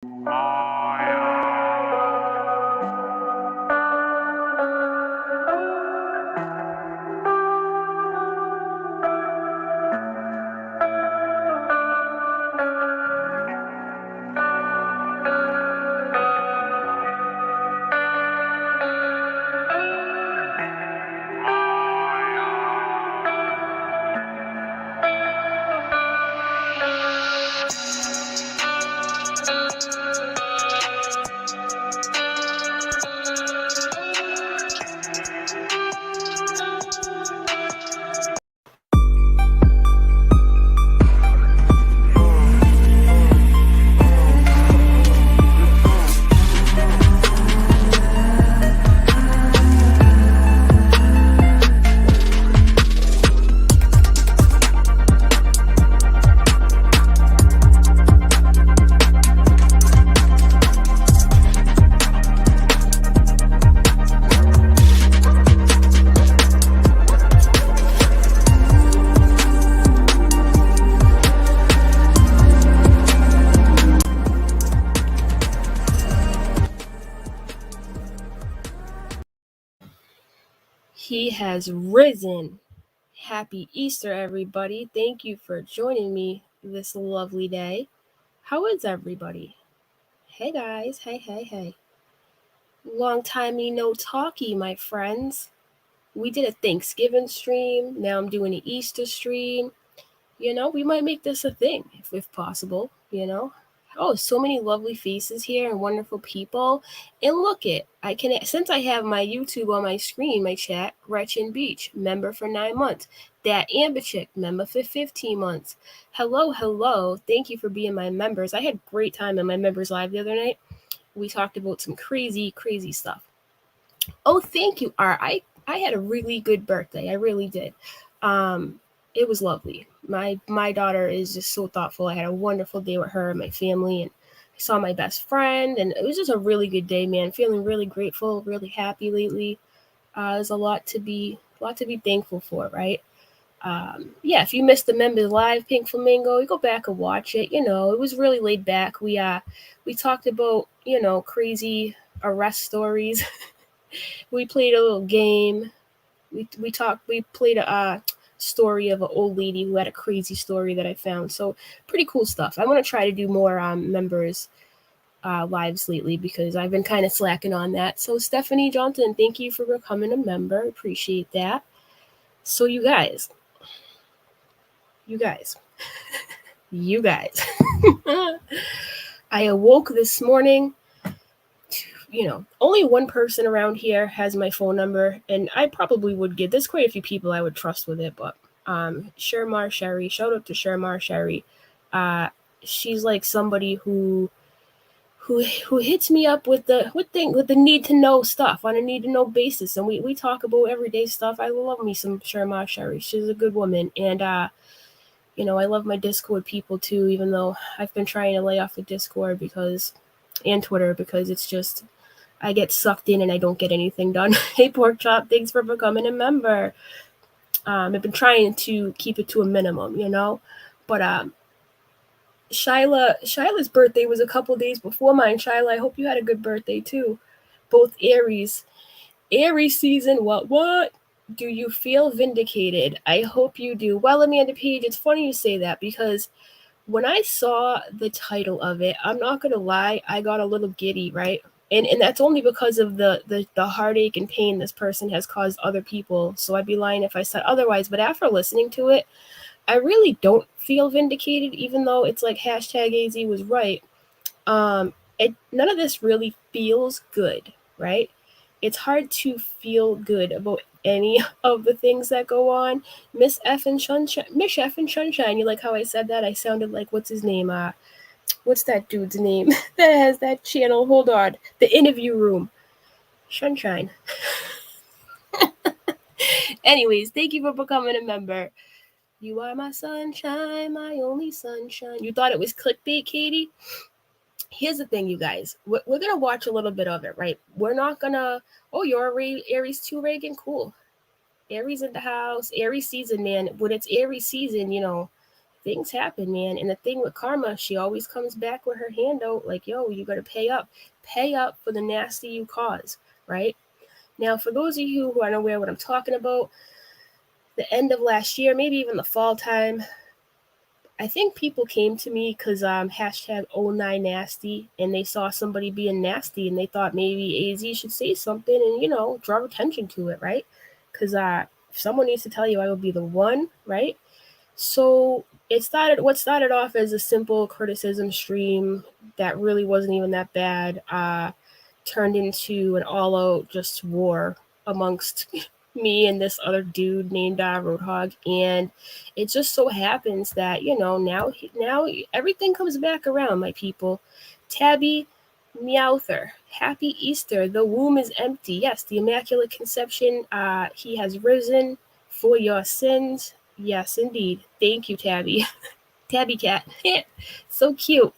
He has risen. Happy Easter, everybody. Thank you for joining me this lovely day. How is everybody? Hey, guys. Hey. Long timey no talkie, my friends. We did a Thanksgiving stream. Now I'm doing an Easter stream. We might make this a thing if possible, Oh, so many lovely faces here and wonderful people. And look since I have my YouTube on my screen, my chat, Gretchen Beach, member for 9 months. That Amber Chick, member for 15 months. Hello. Thank you for being my members. I had a great time in my members live the other night. We talked about some crazy stuff. Oh, thank you, Art. I had a really good birthday. I really did. It was lovely. My daughter is just so thoughtful. I had a wonderful day with her and my family, and I saw my best friend, and it was just a really good day, man. Feeling really grateful, really happy lately. There's a lot to be thankful for, right? If you missed the members live, Pink Flamingo, you go back and watch it. It was really laid back. We talked about crazy arrest stories. We played a little game. We played a story of an old lady who had a crazy story that I found. So pretty cool stuff. I want to try to do more members lives lately because I've been kind of slacking on that. So Stephanie Johnson, thank you for becoming a member. Appreciate that. So you guys. I awoke this morning. Only one person around here has my phone number, and I probably would get. There's quite a few people I would trust with it, but Shermar Sherry, shout out to Shermar Sherry. She's like somebody who hits me up with the need to know stuff on a need to know basis, and we talk about everyday stuff. I love me some Shermar Sherry. She's a good woman, and I love my Discord people too, even though I've been trying to lay off the Discord and Twitter because it's just I get sucked in and I don't get anything done. Hey, Pork Chop, thanks for becoming a member. I've been trying to keep it to a minimum, But Shyla's birthday was a couple days before mine. Shyla, I hope you had a good birthday too. Both Aries. Aries season, what? Do you feel vindicated? I hope you do. Well, Amanda Page, it's funny you say that because when I saw the title of it, I'm not going to lie, I got a little giddy, right? And that's only because of the heartache and pain this person has caused other people. So I'd be lying if I said otherwise. But after listening to it, I really don't feel vindicated, even though it's like #AZ was right. None of this really feels good, right? It's hard to feel good about any of the things that go on. Miss F and Sunshine. You like how I said that? I sounded like, what's his name? What's that dude's name that has that channel? Hold on. The Interview Room. Sunshine. Anyways, thank you for becoming a member. You are my sunshine, my only sunshine. You thought it was clickbait, Katie? Here's the thing, you guys. We're going to watch a little bit of it, right? We're not going to... Oh, you're Aries too, Reagan? Cool. Aries in the house. Aries season, man. When it's Aries season, things happen, man. And the thing with karma, she always comes back with her hand out like, yo, you got to pay up. Pay up for the nasty you cause, right? Now, for those of you who aren't aware what I'm talking about, the end of last year, maybe even the fall time, I think people came to me because hashtag 09nasty, and they saw somebody being nasty, and they thought maybe AZ should say something and, draw attention to it, right? Because if someone needs to tell you, I will be the one, right? So what started off as a simple criticism stream that really wasn't even that bad, turned into an all-out just war amongst me and this other dude named Roadhog, and it just so happens that now everything comes back around, my people. Tabby Meowther, happy Easter. The womb is empty. Yes, the Immaculate Conception. He has risen for your sins. Yes, indeed. Thank you, Tabby. Tabby Cat. So cute.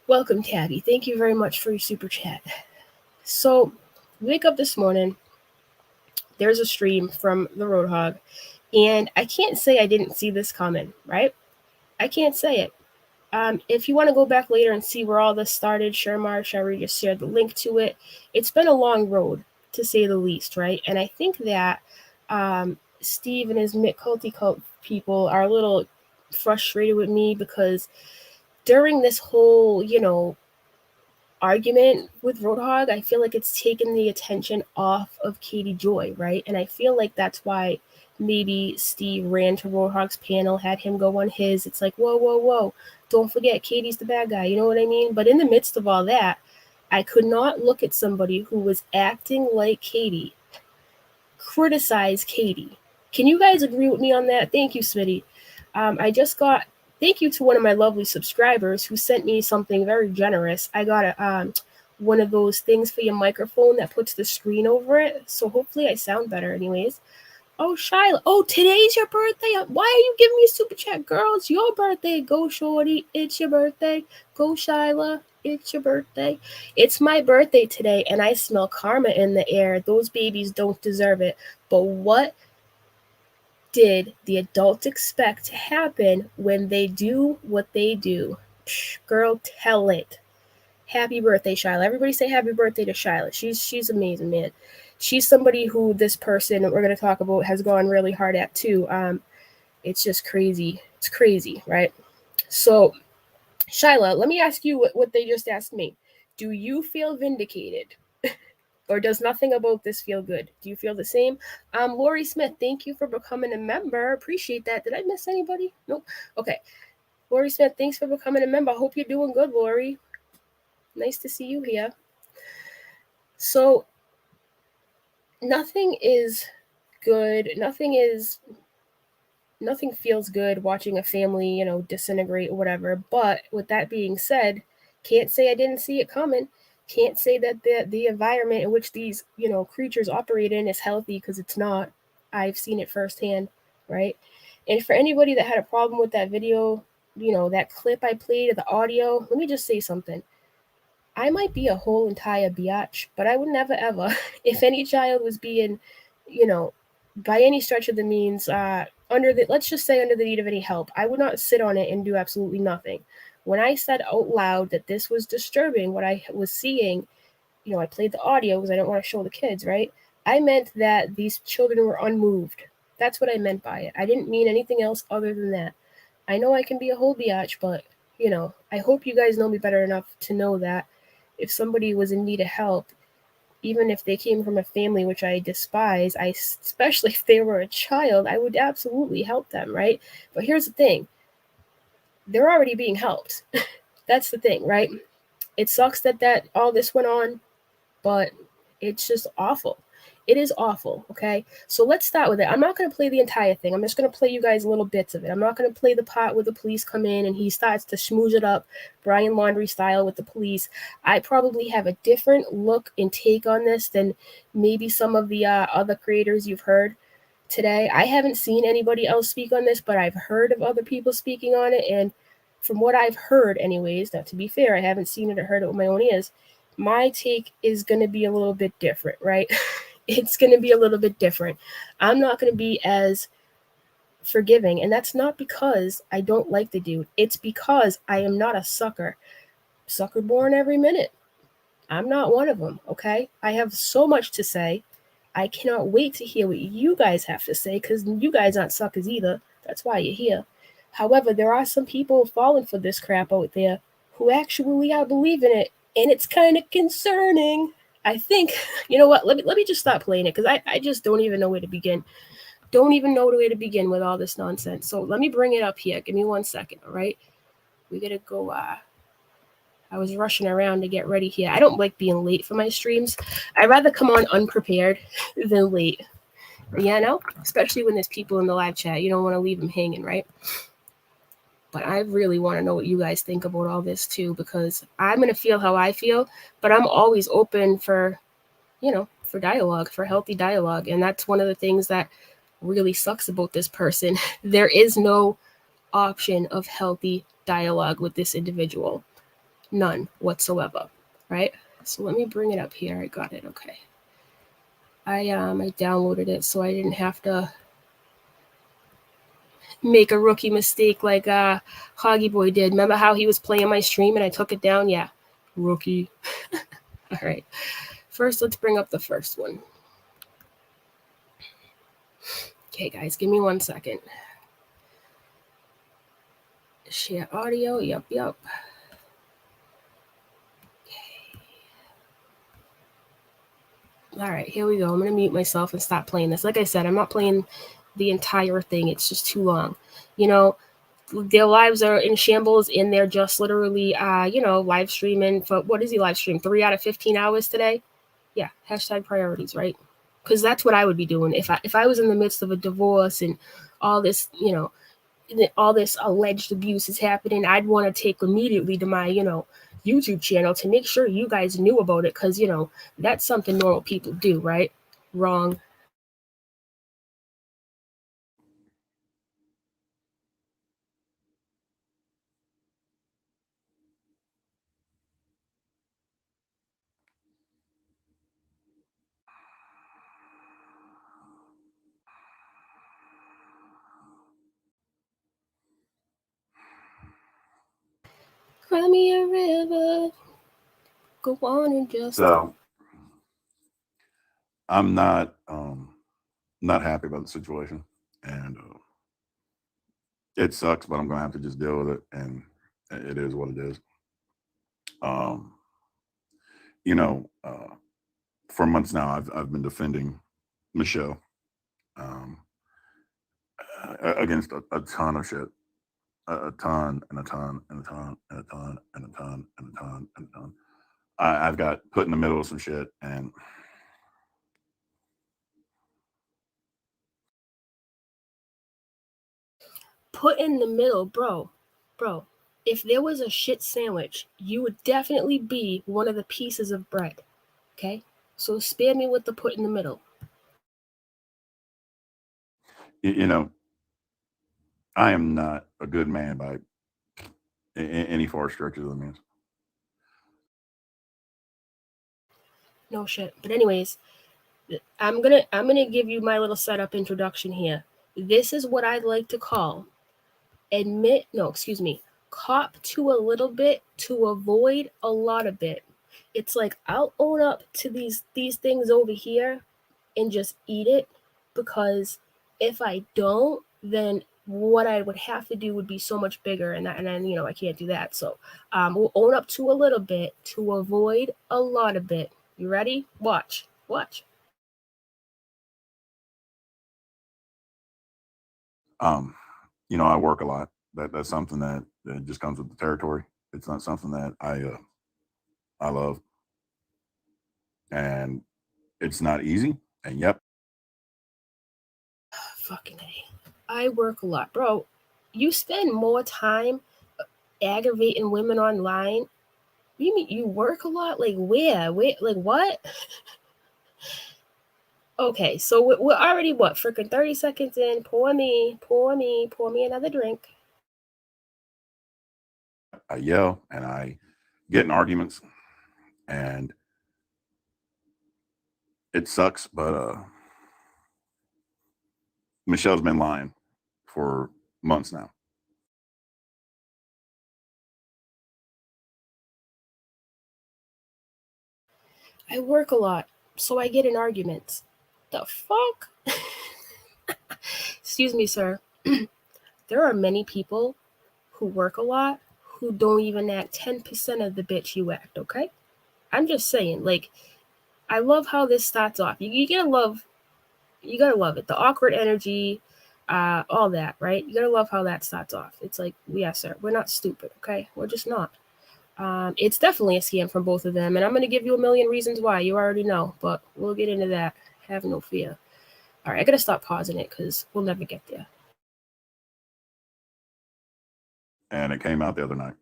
Welcome, Tabby. Thank you very much for your super chat. So, wake up this morning. There's a stream from the Roadhog, and I can't say I didn't see this coming, right? I can't say it. If you want to go back later and see where all this started, Shermar, Sherry just shared the link to it. It's been a long road, to say the least, right? And I think that Steve and his Culty Cult people are a little frustrated with me because during this whole, argument with Roadhog, I feel like it's taken the attention off of Katie Joy, right? And I feel like that's why maybe Steve ran to Roadhog's panel, had him go on his. It's like, whoa, don't forget Katie's the bad guy, you know what I mean? But in the midst of all that, I could not look at somebody who was acting like Katie criticize Katie. Can you guys agree with me on that? Thank you, Smitty. Thank you to one of my lovely subscribers who sent me something very generous. I got one of those things for your microphone that puts the screen over it. So hopefully I sound better anyways. Oh, Shyla. Oh, today's your birthday? Why are you giving me a super chat, girl? It's your birthday. Go, shorty. It's your birthday. Go, Shyla. It's your birthday. It's my birthday today, and I smell karma in the air. Those babies don't deserve it. But what did the adults expect to happen when they do what they do? Girl, tell it. Happy birthday, Shyla. Everybody say happy birthday to Shyla. She's amazing, man. She's somebody who this person that we're going to talk about has gone really hard at too. It's just crazy. It's crazy, right? So, Shyla, let me ask you what they just asked me. Do you feel vindicated? Or does nothing about this feel good? Do you feel the same? Lori Smith, thank you for becoming a member. Appreciate that. Did I miss anybody? Nope. Okay. Lori Smith, thanks for becoming a member. I hope you're doing good, Lori. Nice to see you here. So, nothing is good. Nothing feels good watching a family, disintegrate or whatever. But with that being said, can't say I didn't see it coming. Can't say that the environment in which these, creatures operate in is healthy, because it's not. I've seen it firsthand, right? And for anybody that had a problem with that video, that clip I played of the audio, let me just say something. I might be a whole entire biatch, but I would never ever, if any child was being, by any stretch of the means, let's just say under the need of any help, I would not sit on it and do absolutely nothing. When I said out loud that this was disturbing, what I was seeing, I played the audio because I don't want to show the kids, right? I meant that these children were unmoved. That's what I meant by it. I didn't mean anything else other than that. I know I can be a whole biatch, but, I hope you guys know me better enough to know that if somebody was in need of help, even if they came from a family which I despise, especially if they were a child, I would absolutely help them, right? But here's the thing. They're already being helped. That's the thing, right? It sucks that all this went on, but it's just awful. It is awful, okay? So let's start with it. I'm not going to play the entire thing. I'm just going to play you guys little bits of it. I'm not going to play the part where the police come in and he starts to schmooze it up, Brian Laundrie style with the police. I probably have a different look and take on this than maybe some of the other creators you've heard today. I haven't seen anybody else speak on this, but I've heard of other people speaking on it, and from what I've heard anyways, now to be fair, I haven't seen it or heard it with my own ears, my take is going to be a little bit different, right? It's going to be a little bit different. I'm not going to be as forgiving. And that's not because I don't like the dude. It's because I am not a sucker. Sucker born every minute. I'm not one of them, okay? I have so much to say. I cannot wait to hear what you guys have to say because you guys aren't suckers either. That's why you're here. However, there are some people falling for this crap out there who actually are believing it, and it's kind of concerning. I think, you know what? Let me just stop playing it because I just don't even know where to begin. Don't even know where to begin with all this nonsense. So let me bring it up here. Give me 1 second, all right? We gotta go. I was rushing around to get ready here. I don't like being late for my streams. I'd rather come on unprepared than late. Yeah, no, especially when there's people in the live chat. You don't want to leave them hanging, right? But I really want to know what you guys think about all this too, because I'm going to feel how I feel, but I'm always open for, for dialogue, for healthy dialogue. And that's one of the things that really sucks about this person. There is no option of healthy dialogue with this individual. None whatsoever, right? So let me bring it up here. I got it. Okay. I downloaded it so I didn't have to make a rookie mistake like Hoggy Boy did. Remember how he was playing my stream and I took it down? Yeah, rookie. All right. First, let's bring up the first one. Okay, guys, give me 1 second. Share audio. Yep. Okay. All right, here we go. I'm going to mute myself and stop playing this. Like I said, I'm not playing the entire thing. It's just too long. Their lives are in shambles and they're just literally, live streaming for, what is he live stream? 3 out of 15 hours today? Yeah, hashtag priorities, right? Because that's what I would be doing. If I was in the midst of a divorce and all this, all this alleged abuse is happening, I'd want to take immediately to my, YouTube channel to make sure you guys knew about it because, that's something normal people do, right? Wrong. Cry me a river, go on and just... So I'm not happy about the situation, and it sucks, but I'm gonna have to just deal with it, and it is what it is. For months now, I've been defending Michelle against a ton of shit, a ton and a ton and a ton and a ton and a ton and a ton and a ton. I've got put in the middle of some shit, and put in the middle, bro. If there was a shit sandwich, you would definitely be one of the pieces of bread. Okay? So spare me with the put in the middle. I am not a good man by any far stretch of the means. No shit. But anyways, I'm gonna give you my little setup introduction here. This is what I'd like to call cop to a little bit to avoid a lot of bit. It's like I'll own up to these things over here and just eat it, because if I don't, then what I would have to do would be so much bigger, and then I can't do that. So we'll own up to a little bit to avoid a lot of bit. You ready? Watch. I work a lot. That's something that just comes with the territory. It's not something that I love, and it's not easy. And yep, Fucking A. I work a lot, bro. You spend more time aggravating women online. You mean you work a lot? Like where? Like what? Okay, so we're already what? Freaking 30 seconds in. Pour me another drink. I yell and I get in arguments, and it sucks. But Michelle's been lying for months now. I work a lot, so I get in arguments. The fuck? Excuse me, sir. There are many people who work a lot who don't even act 10% of the bitch you act, okay? I'm just saying, like, I love how this starts off. You gotta love it. The awkward energy, all that, right? You gotta love how that starts off. It's like, yeah, sir, we're not stupid, okay? We're just not. It's definitely a scam from both of them, and I'm gonna give you a million reasons why. You already know, but we'll get into that. Have no fear. All right, I gotta stop pausing it because we'll never get there. And it came out the other night.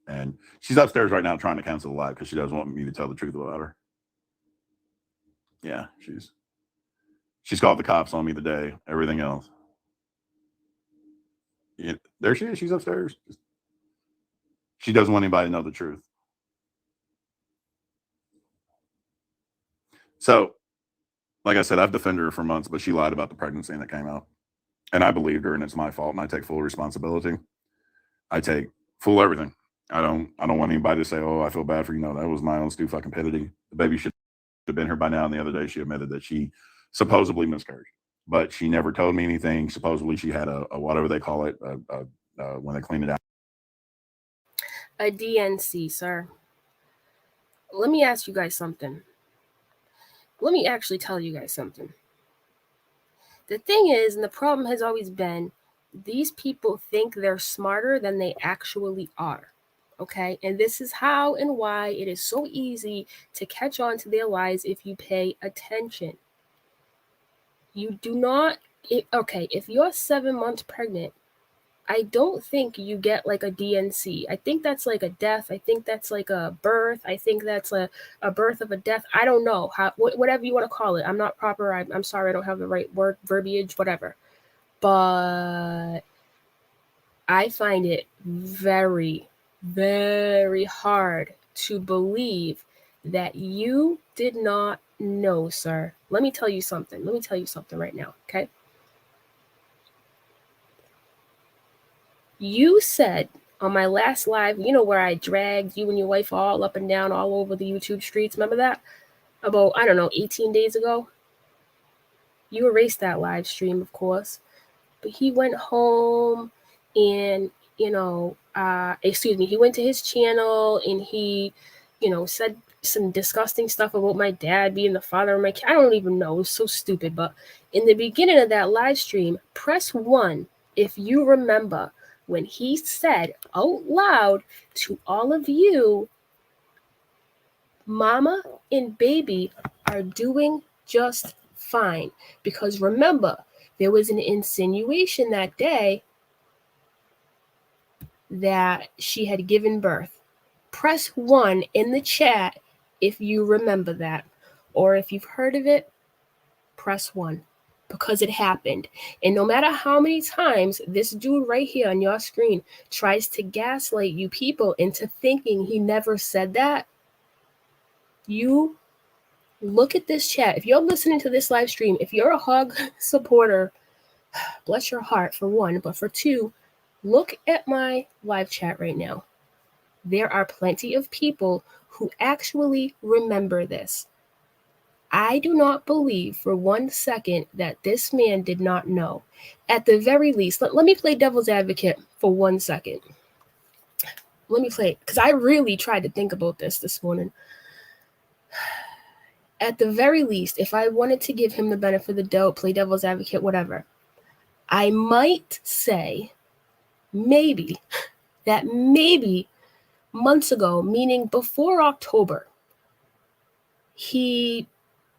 And she's upstairs right now trying to cancel the live because she doesn't want me to tell the truth about her. Yeah, she's called the cops on me today, everything else. Yeah, there she is. She's upstairs. She doesn't want anybody to know the truth. So, like I said, I've defended her for months, but she lied about the pregnancy and it came out. And I believed her, and it's my fault, and I take full responsibility. I take full everything. I don't want anybody to say, "Oh, I feel bad for you." No, that was my own fucking stupidity. The baby should have been here by now. And the other day, she admitted that she supposedly miscarried, but she never told me anything. Supposedly, she had a whatever they call it when they clean it out. A DNC, sir. Let me ask you guys something. Let me actually tell you guys something. The thing is, and the problem has always been, these people think they're smarter than they actually are. Okay? And this is how and why it is so easy to catch on to their lies if you pay attention. You do not, if you're 7 months pregnant, I don't think you get like a DNC. I think that's like a death. I think that's like a birth. I think that's a birth of a death. I don't know whatever you want to call it. I'm not proper. I'm sorry. I don't have the right word, verbiage, whatever. But I find it very, very hard to believe that you did not know, sir. Let me tell you something. Let me tell you something right now. Okay. You said on my last live, you know, where I dragged you and your wife all up and down all over the YouTube streets. Remember that? About, I don't know, 18 days ago. You erased that live stream, of course. But he went home and, he went to his channel and he, said some disgusting stuff about my dad being the father of my kid. I don't even know. It was so stupid. But in the beginning of that live stream, press 1 if you remember when he said out loud to all of you, Mama and baby are doing just fine. Because remember, there was an insinuation that day that she had given birth. Press 1 in the chat if you remember that. Or if you've heard of it, press 1. Because it happened. And no matter how many times this dude right here on your screen tries to gaslight you people into thinking he never said that, you look at this chat. If you're listening to this live stream, if you're a hog supporter, bless your heart for 1, but for 2, look at my live chat right now. There are plenty of people who actually remember this. I do not believe for 1 second that this man did not know. At the very least, let me play devil's advocate for 1 second. Let me play it, because I really tried to think about this morning. At the very least, if I wanted to give him the benefit of the doubt, play devil's advocate, whatever, I might say maybe months ago, meaning before October,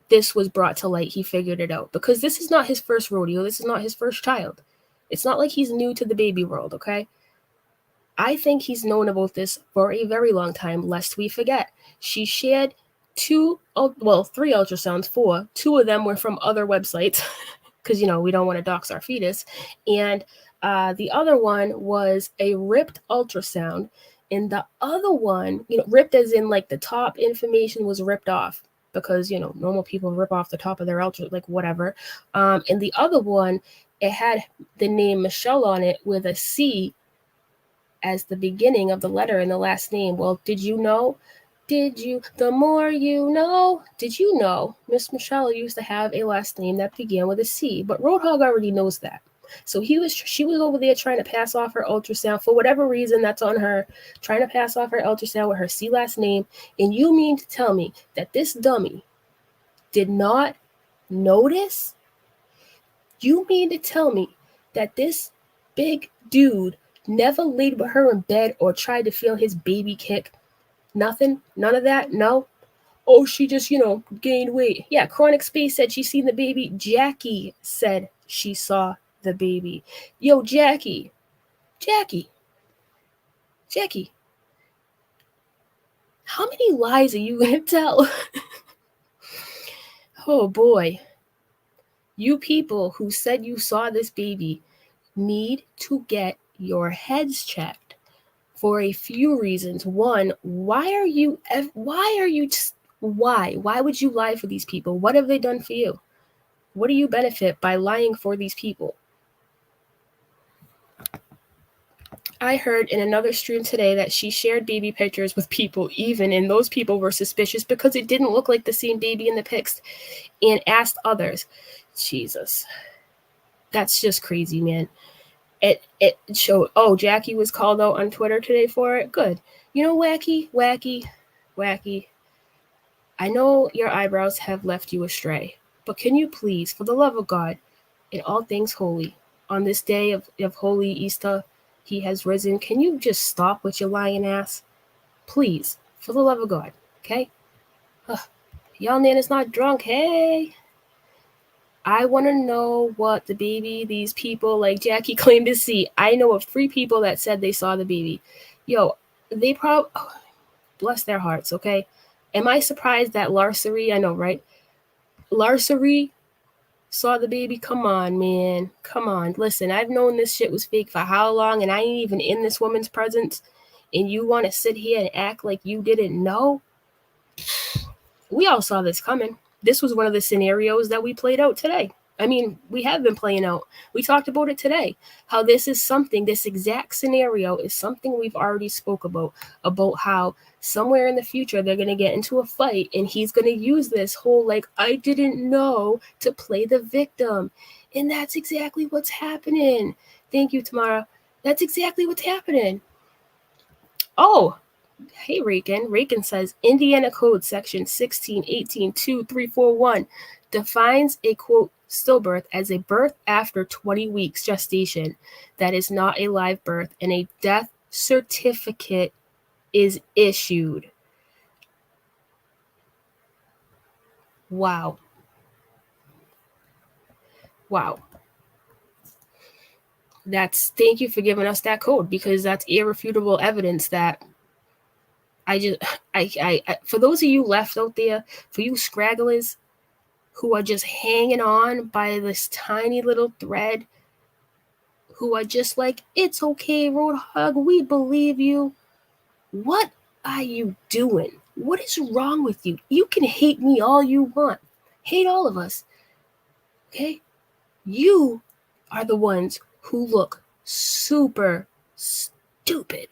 this was brought to light. He figured it out, because this is not his first rodeo. This is not his first child. It's not like he's new to the baby world, okay? I think he's known about this for a very long time, lest we forget. She shared 3 ultrasounds, 4. 2 of them were from other websites, because, we don't want to dox our fetus. And the other one was a ripped ultrasound. And the other one, ripped as in like the top information was ripped off, because, normal people rip off the top of their ultrasound, like whatever. And the other one it had the name Michelle on it with a C as the beginning of the letter in the last name. Well, did you know? The more you know, did you know Miss Michelle used to have a last name that began with a C? But Roadhog already knows that. So she was over there trying to pass off her ultrasound for whatever reason that's on her, trying to pass off her ultrasound with her C last name. And you mean to tell me that this dummy did not notice? You mean to tell me that this big dude never laid with her in bed or tried to feel his baby kick? Nothing? None of that? No? Oh, she just, gained weight. Yeah, Chronic Space said she seen the baby. Jackie said she saw the baby. Yo, Jackie. How many lies are you going to tell? Oh, boy. You people who said you saw this baby need to get your heads checked for a few reasons. One, why would you lie for these people? What have they done for you? What do you benefit by lying for these people? I heard in another stream today that she shared baby pictures with people, and those people were suspicious because it didn't look like the same baby in the pics, and asked others. Jesus. That's just crazy, man. It showed, Jackie was called out on Twitter today for it. Good. Wacky. I know your eyebrows have left you astray, but can you please, for the love of God, in all things holy, on this day of Holy Easter, he has risen, can you just stop with your lying ass? Please, for the love of God, okay? Y'all Nana's not drunk, hey? I want to know what the baby these people like Jackie claimed to see. I know of 3 people that said they saw the baby. Yo, they probably, bless their hearts, okay? Am I surprised that Larcery, I know, right? Larcery saw the baby? Come on, man. Come on. Listen, I've known this shit was fake for how long, and I ain't even in this woman's presence, and you want to sit here and act like you didn't know? We all saw this coming. This was one of the scenarios that we played out today. I mean, we have been playing out. We talked about it today. How this exact scenario is something we've already spoke about how somewhere in the future they're going to get into a fight and he's going to use this whole I didn't know to play the victim. And that's exactly what's happening. Thank you, Tamara. That's exactly what's happening. Oh, hey, Rakin. Rakin says, Indiana Code Section 1618.2.341 defines a, quote, stillbirth as a birth after 20 weeks gestation that is not a live birth, and a death certificate is issued. Wow. Thank you for giving us that code, because that's irrefutable evidence that I for those of you left out there, for you scragglers who are just hanging on by this tiny little thread, who are just like, it's okay, Roadhog, we believe you. What are you doing? What is wrong with you? You can hate me all you want. Hate all of us. Okay? You are the ones who look super stupid.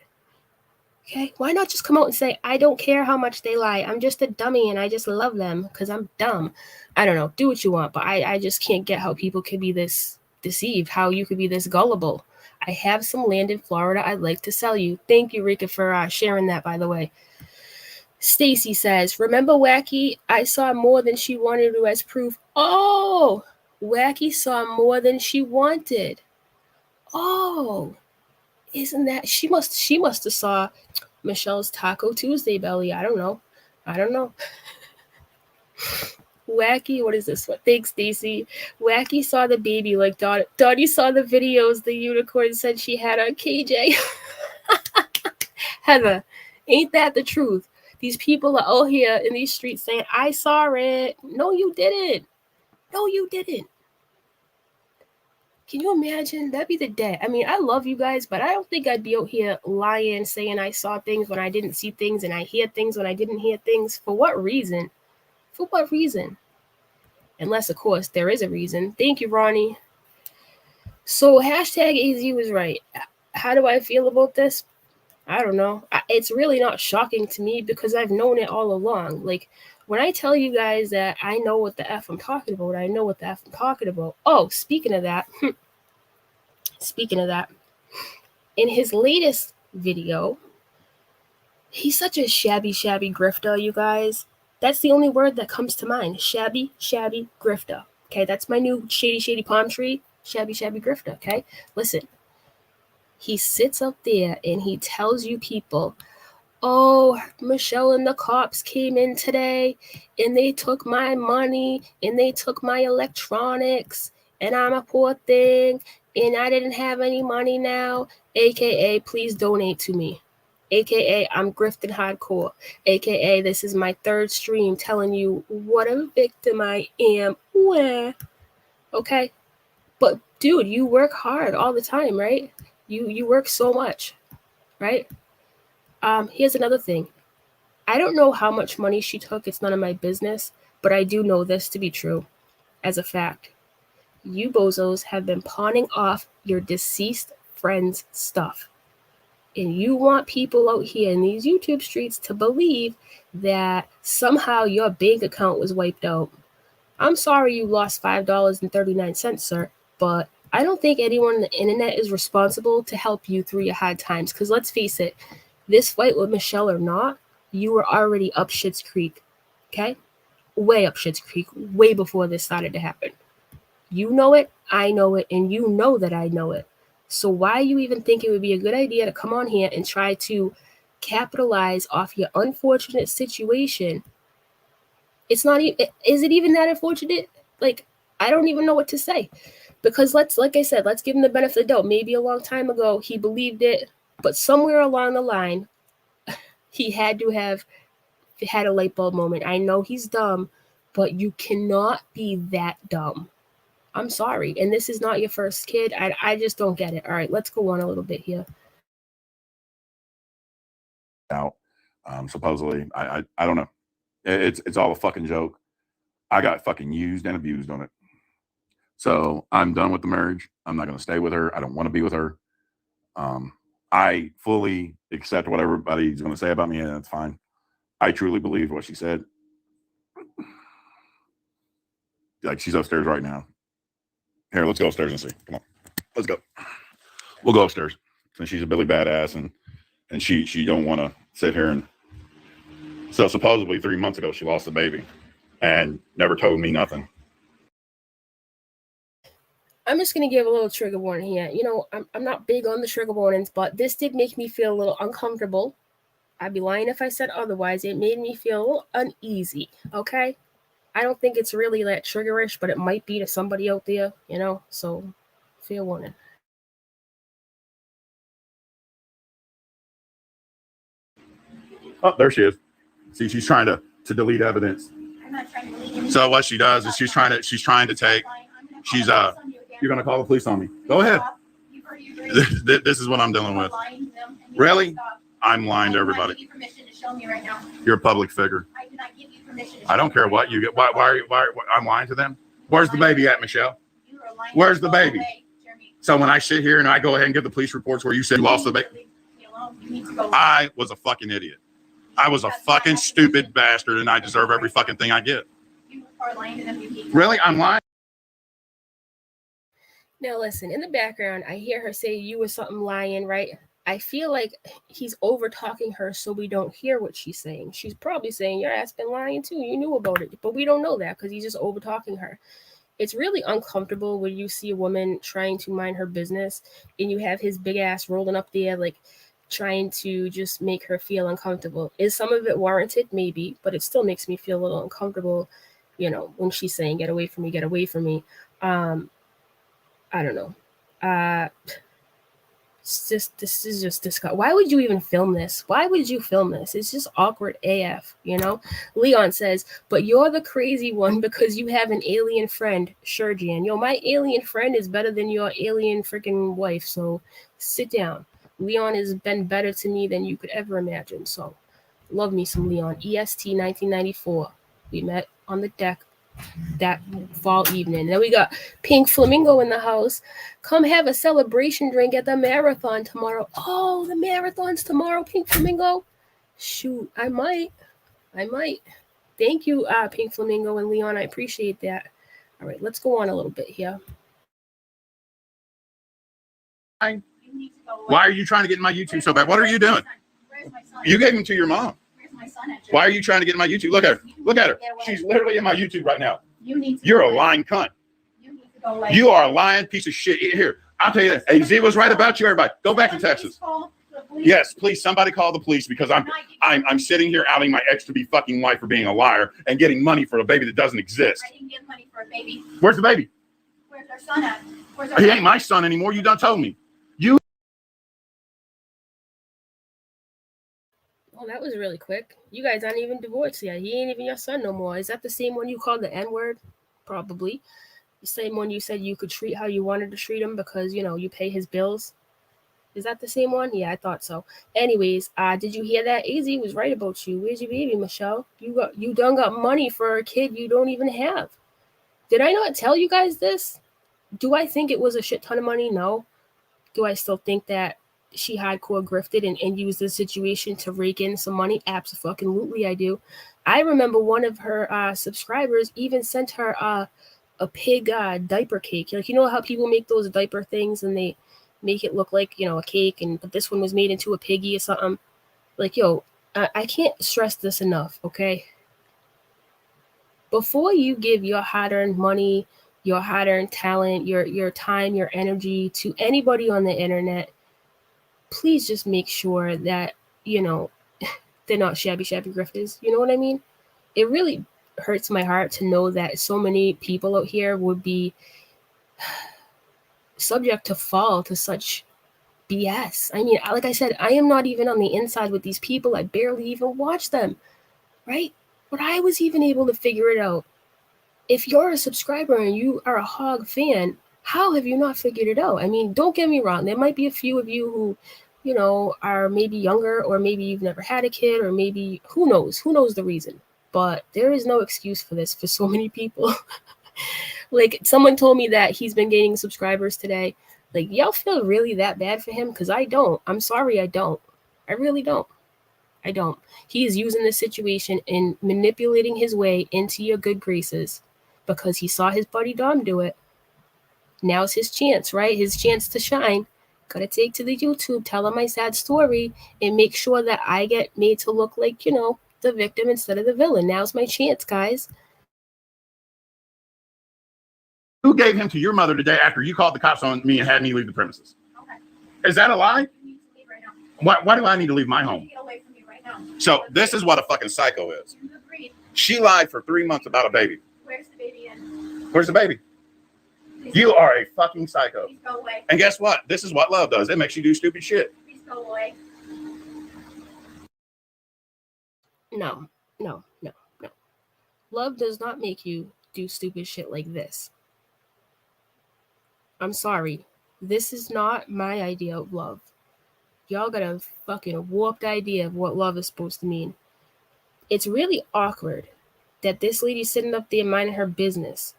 Okay? Why not just come out and say, I don't care how much they lie. I'm just a dummy and I just love them because I'm dumb. I don't know. Do what you want, but I just can't get how people can be this deceived, how you could be this gullible. I have some land in Florida I'd like to sell you. Thank you, Rika, for sharing that, by the way. Stacy says, remember Wacky? I saw more than she wanted to as proof. Oh, Wacky saw more than she wanted. Oh, isn't that, she must have saw Michelle's Taco Tuesday belly. I don't know. Wacky, what is this? What? Thanks, Stacy. Wacky saw the baby like Dottie saw the videos the unicorn said she had on KJ. Heather, ain't that the truth? These people are all here in these streets saying, I saw it. No, you didn't. Can you imagine? That'd be the day. I mean, I love you guys, but I don't think I'd be out here lying, saying I saw things when I didn't see things and I hear things when I didn't hear things. For what reason? Unless, of course, there is a reason. Thank you, Ronnie. So hashtag AZ was right. How do I feel about this? I don't know. It's really not shocking to me because I've known it all along. Like, when I tell you guys that I know what the F I'm talking about, I know what the F I'm talking about. Oh, speaking of that, in his latest video, he's such a shabby grifter, you guys. That's the only word that comes to mind. Shabby grifter. Okay, that's my new shady palm tree. Shabby grifter. Okay, listen. He sits up there and he tells you people, oh, Michelle and the cops came in today and they took my money and they took my electronics and I'm a poor thing and I didn't have any money now, aka please donate to me, aka I'm grifting hardcore, aka this is my third stream telling you what a victim I am. Okay, but dude, you work hard all the time, right? You work so much, right? Here's another thing. I don't know how much money she took, it's none of my business, but I do know this to be true as a fact. You bozos have been pawning off your deceased friend's stuff. And you want people out here in these YouTube streets to believe that somehow your bank account was wiped out. I'm sorry you lost $5.39, sir, but I don't think anyone on the internet is responsible to help you through your hard times. Because let's face it, this fight with Michelle or not, you were already up Schitt's Creek, okay? Way up Schitt's Creek, way before this started to happen. You know it, I know it, and you know that I know it. So why you even think it would be a good idea to come on here and try to capitalize off your unfortunate situation? It's not even, is it even that unfortunate? Like, I don't even know what to say. Because like I said, let's give him the benefit of the doubt. Maybe a long time ago he believed it, but somewhere along the line, he had to have had a light bulb moment. I know he's dumb, but you cannot be that dumb. I'm sorry. And this is not your first kid. I just don't get it. All right, let's go on a little bit here. Out. Supposedly, I don't know. It's all a fucking joke. I got fucking used and abused on it. So I'm done with the marriage. I'm not going to stay with her. I don't want to be with her. I fully accept what everybody's going to say about me, and that's fine. I truly believe what she said. Like, she's upstairs right now. Here, let's go upstairs and see. Come on, let's go. We'll go upstairs. Since she's a Billy badass, and she don't want to sit here and. So supposedly 3 months ago she lost the baby, and never told me nothing. I'm just going to give a little trigger warning here. You know, I'm not big on the trigger warnings, but this did make me feel a little uncomfortable. I'd be lying if I said otherwise. It made me feel a little uneasy, okay? I don't think it's really that triggerish, but it might be to somebody out there, you know? So, fair warning. Oh, there she is. See, she's trying to delete evidence. I'm not trying to delete. So what she does is she's trying to take. She's You're gonna call the police on me. Go ahead. This is what I'm dealing with. Really? I'm lying to everybody. I give you permission to show me right now. You're a public figure. I do not give you permission. I don't care what you get. Why are you? Why I'm lying to them? Where's the baby at, Michelle? Where's the baby? So when I sit here and I go ahead and give the police reports where you said you lost the baby, I was a fucking idiot. I was a fucking stupid bastard, and I deserve every fucking thing I get. You are lying to them. Really? I'm lying? Now listen, in the background, I hear her say you were something lying, right? I feel like he's over talking her so we don't hear what she's saying. She's probably saying, your ass been lying too. You knew about it. But we don't know that because he's just over talking her. It's really uncomfortable when you see a woman trying to mind her business and you have his big ass rolling up there, like trying to just make her feel uncomfortable. Is some of it warranted? Maybe, but it still makes me feel a little uncomfortable, you know, when she's saying, get away from me, get away from me. I don't know. This is just disgusting. Why would you even film this? Why would you film this? It's just awkward AF, you know? Leon says, but you're the crazy one because you have an alien friend. Sure, Jan. Yo, my alien friend is better than your alien freaking wife, so sit down. Leon has been better to me than you could ever imagine, so love me some Leon. EST 1994. We met on the deck that fall evening. Then we got Pink Flamingo in the house. Come have a celebration drink at the marathon tomorrow. Oh, the marathon's tomorrow, Pink Flamingo. Shoot, I might. Thank you, Pink Flamingo and Leon. I appreciate that. All right, let's go on a little bit here. Why are you trying to get in my YouTube so bad? What are you doing? You gave him to your mom. Why are you trying to get in my YouTube? Look at her. Look at her. She's literally in my YouTube right now. You're a lying cunt. You are a lying piece of shit. Here, I'll tell you that. Hey, Z was right about you, everybody. Go back to Texas. Yes, please, somebody call the police because I'm sitting here outing my ex-to-be fucking wife for being a liar and getting money for a baby that doesn't exist. I didn't get money for a baby. Where's the baby? Where's our son at? He ain't my son anymore. You done told me. Oh, that was really quick. You guys aren't even divorced yet. He ain't even your son no more. Is that the same one you called the N-word? Probably. The same one you said you could treat how you wanted to treat him because, you know, you pay his bills. Is that the same one? Yeah, I thought so. Anyways, did you hear that? AZ was right about you. Where's your baby, Michelle? You done got money for a kid you don't even have. Did I not tell you guys this? Do I think it was a shit ton of money? No. Do I still think that she hardcore grifted and used the situation to rake in some money? Absolutely, I do. I remember one of her subscribers even sent her a pig diaper cake. Like, you know how people make those diaper things and they make it look like, you know, a cake, but this one was made into a piggy or something. Like, yo, I can't stress this enough, okay? Before you give your hard-earned money, your hard-earned talent, your time, your energy to anybody on the internet, please just make sure that, you know, they're not shabby grifters. You know what I mean? It really hurts my heart to know that so many people out here would be subject to fall to such BS. I mean, like I said, I am not even on the inside with these people. I barely even watch them, right? But I was even able to figure it out. If you're a subscriber and you are a hog fan, how have you not figured it out? I mean, don't get me wrong. There might be a few of you who, you know, are maybe younger, or maybe you've never had a kid, or maybe who knows the reason. But there is no excuse for this for so many people. Like, someone told me that he's been gaining subscribers today. Like, y'all feel really that bad for him? Because I don't. I'm sorry, I don't. I really don't. I don't. He is using this situation and manipulating his way into your good graces because he saw his buddy Dom do it. Now's his chance, right? His chance to shine. Gotta take to the YouTube, tell him my sad story, and make sure that I get made to look like, you know, the victim instead of the villain. Now's my chance, guys. Who gave him to your mother today after you called the cops on me and had me leave the premises? Okay. Is that a lie? You need to leave right now. Why do I need to leave my home? Get away from me right now. So this is what a fucking psycho is. You agreed. She lied for 3 months about a baby. Where's the baby in? Where's the baby? Please you are a fucking psycho. Please go away. And guess what? This is what love does. It makes you do stupid shit. Please go away. No. Love does not make you do stupid shit like this. I'm sorry. This is not my idea of love. Y'all got a fucking warped idea of what love is supposed to mean. It's really awkward that this lady's sitting up there minding her business.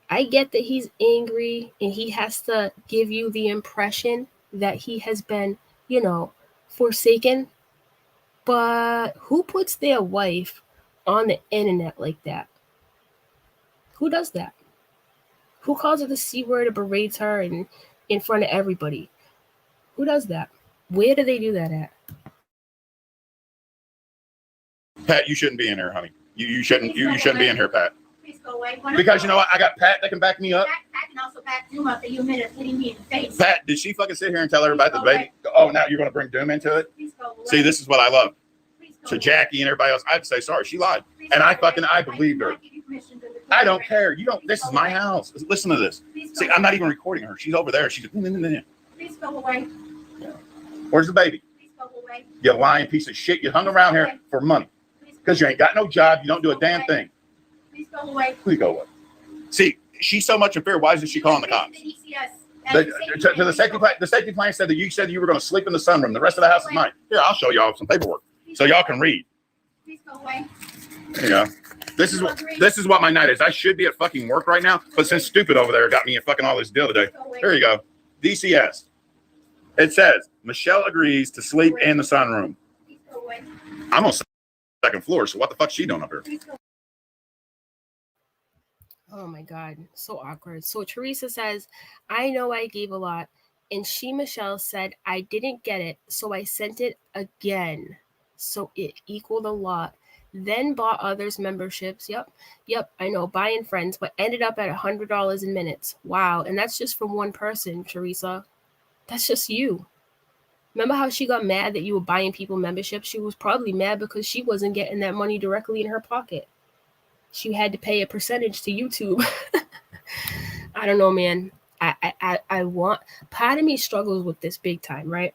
I get that he's angry and he has to give you the impression that he has been, you know, forsaken. But who puts their wife on the internet like that? Who does that? Who calls her the C word or berates her in front of everybody? Who does that? Where do they do that at? Pat, you shouldn't be in here, honey. You shouldn't be in here, Pat. Please go away. Because you know what? I got Pat that can back me up. Pat can also back Doom up that you admitted hitting me in the face. Pat, did she fucking sit here and tell everybody the baby? Oh, now you're going to bring Doom into it? Please go away. See, this is what I love. To Jackie and everybody else, I'd say sorry. She lied, and I believed her. I don't care. You don't. This is my house. Listen to this. See, I'm not even recording her. She's over there. She's. Please go away. Where's the baby? Please go away. You lying piece of shit. You hung around here for money because you ain't got no job. You don't do a damn thing. Please go away. Please go away. See, she's so much in fear. Why isn't she calling the cops? To the safety plan said that you said you were going to sleep in the sunroom. The rest of the house is mine. Here, I'll show y'all some paperwork so y'all can read. Please go away. There you go. This is what my night is. I should be at fucking work right now, but since stupid over there got me in fucking all this deal today. Here you go. DCS. It says Michelle agrees to sleep in the sunroom. I'm on second floor, so what the fuck's she doing up here? Oh my God, so awkward. So Teresa says, I know I gave a lot. And Michelle said, I didn't get it, so I sent it again. So it equaled a lot. Then bought others' memberships. Yep, I know, buying friends, but ended up at $100 in minutes. Wow, and that's just from one person, Teresa. That's just you. Remember how she got mad that you were buying people memberships? She was probably mad because she wasn't getting that money directly in her pocket. She had to pay a percentage to YouTube. I don't know, man. I want, part of me struggles with this big time, right?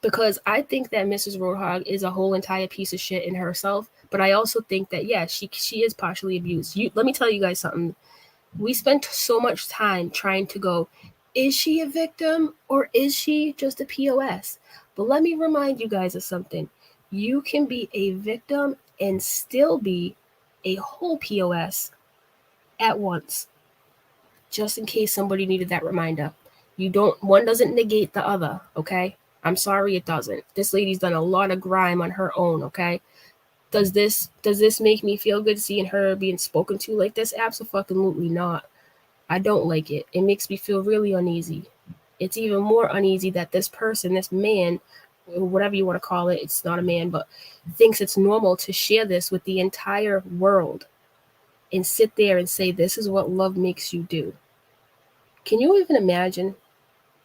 Because I think that Mrs. Roadhog is a whole entire piece of shit in herself, but I also think that, yeah, she is partially abused. Let me tell you guys something. We spent so much time trying to go, is she a victim or is she just a POS? But let me remind you guys of something. You can be a victim and still be a whole POS at once. Just in case somebody needed that reminder. One doesn't negate the other, okay? I'm sorry it doesn't. This lady's done a lot of grime on her own, okay? Does this make me feel good seeing her being spoken to like this? Absolutely not. I don't like it. It makes me feel really uneasy. It's even more uneasy that this person, this man, whatever you want to call it, it's not a man, but thinks it's normal to share this with the entire world and sit there and say, this is what love makes you do. Can you even imagine?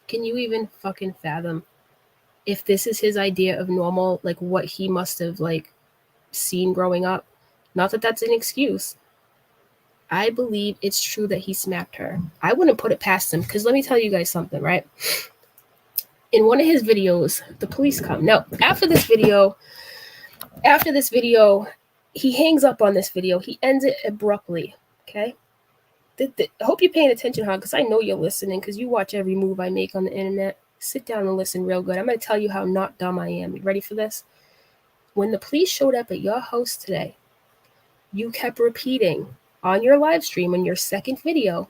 Can you even fucking fathom if this is his idea of normal, like what he must have like seen growing up? Not that that's an excuse. I believe it's true that he smacked her. I wouldn't put it past him, because let me tell you guys something, right? In one of his videos, the police come. Now, after this video, he hangs up on this video. He ends it abruptly, okay? I hope you're paying attention, Hog, because I know you're listening, because you watch every move I make on the internet. Sit down and listen real good. I'm going to tell you how not dumb I am. You ready for this? When the police showed up at your house today, you kept repeating on your live stream, on your second video,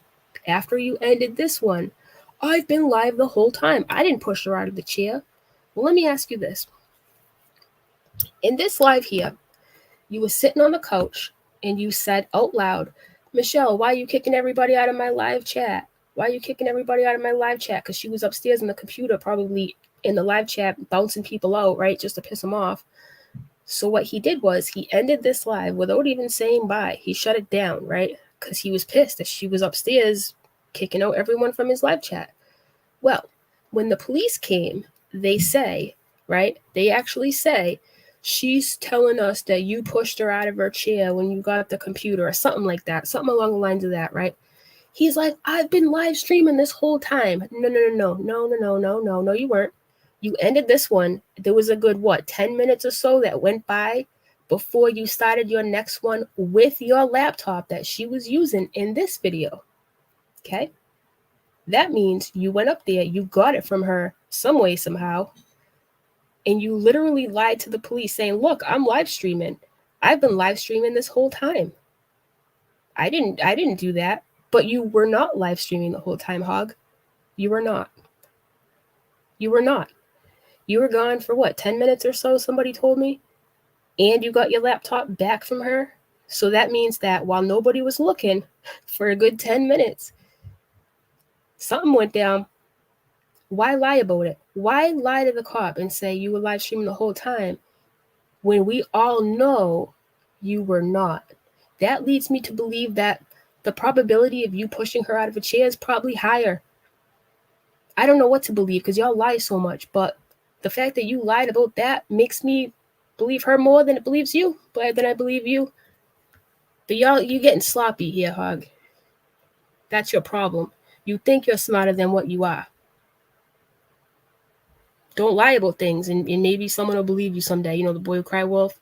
after you ended this one, I've been live the whole time. I didn't push her out of the chair. Well, let me ask you this. In this live here, you were sitting on the couch and you said out loud, Michelle, why are you kicking everybody out of my live chat? Why are you kicking everybody out of my live chat? Because she was upstairs on the computer, probably in the live chat, bouncing people out, right? Just to piss them off. So what he did was he ended this live without even saying bye. He shut it down, right? Because he was pissed that she was upstairs kicking out everyone from his live chat. Well, when the police came, they say, right? They actually say, she's telling us that you pushed her out of her chair when you got the computer or something like that. Something along the lines of that, right? He's like, I've been live streaming this whole time. No, you weren't. You ended this one. There was a good, 10 minutes or so that went by before you started your next one with your laptop that she was using in this video. Okay? That means you went up there, you got it from her some way, somehow, and you literally lied to the police saying, look, I'm live streaming. I've been live streaming this whole time. I didn't do that. But you were not live streaming the whole time, Hog. You were not. You were not. You were gone for 10 minutes or so, somebody told me? And you got your laptop back from her? So that means that while nobody was looking for a good 10 minutes, something went down. Why lie about it? Why lie to the cop and say you were live streaming the whole time when we all know you were not? That leads me to believe that the probability of you pushing her out of a chair is probably higher. I don't know what to believe because y'all lie so much, but the fact that you lied about that makes me believe her more than it believes you, than I believe you. But you getting sloppy here, Hog. That's your problem. You think you're smarter than what you are. Don't lie about things, and maybe someone will believe you someday. You know, the boy who cried wolf,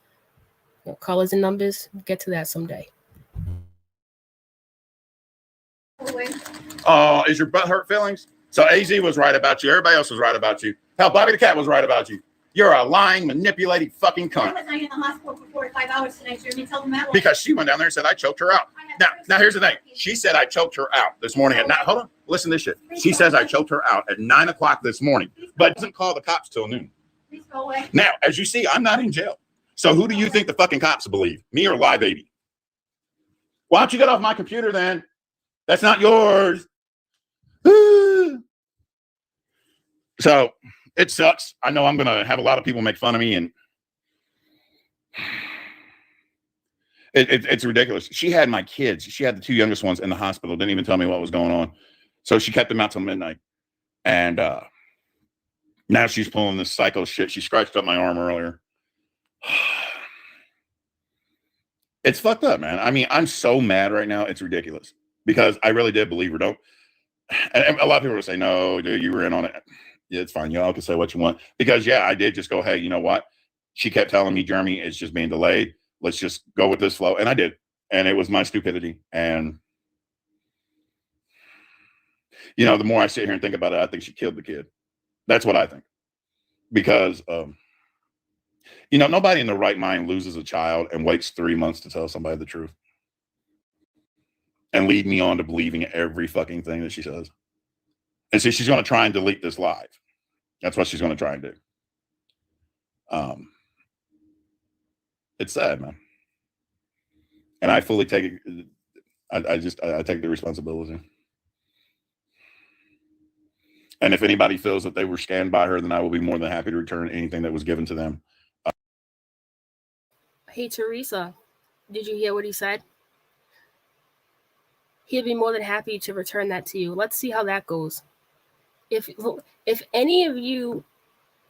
colors and numbers. We'll get to that someday. Oh, is your butt hurt feelings? So AZ was right about you. Everybody else was right about you. Hell, Bobby the Cat was right about you. You're a lying, manipulating fucking I cunt. was not in the hospital for 4 to 5 hours tonight, Jeremy. Tell them that one. Because she went down there and said I choked her out. Now here's the thing. She said I choked her out this morning at 9. Hold on. Listen to this shit. She says I choked her out at 9 o'clock this morning, but doesn't call the cops till noon. Please go away. Now, as you see, I'm not in jail. So who do you think the fucking cops believe? Me or Lie Baby? Why don't you get off my computer then? That's not yours. So it sucks. I know I'm going to have a lot of people make fun of me, and it's ridiculous. She had my kids. She had the 2 youngest ones in the hospital. Didn't even tell me what was going on. So she kept them out till midnight. And now she's pulling this psycho shit. She scratched up my arm earlier. It's fucked up, man. I mean, I'm so mad right now. It's ridiculous because I really did believe her. And a lot of people will say, no, dude, you were in on it. Yeah, it's fine. Y'all can say what you want. Because, yeah, I did just go, hey, you know what? She kept telling me, Jeremy, it's just being delayed. Let's just go with this flow. And I did. And it was my stupidity. And, you know, the more I sit here and think about it, I think she killed the kid. That's what I think. Because, you know, nobody in their right mind loses a child and waits 3 months to tell somebody the truth and lead me on to believing every fucking thing that she says. And so she's going to try and delete this live. That's what she's going to try and do. It's sad, man. And I fully take it. I take the responsibility. And if anybody feels that they were scanned by her, then I will be more than happy to return anything that was given to them. Hey, Teresa, did you hear what he said? He'd be more than happy to return that to you. Let's see how that goes. If any of you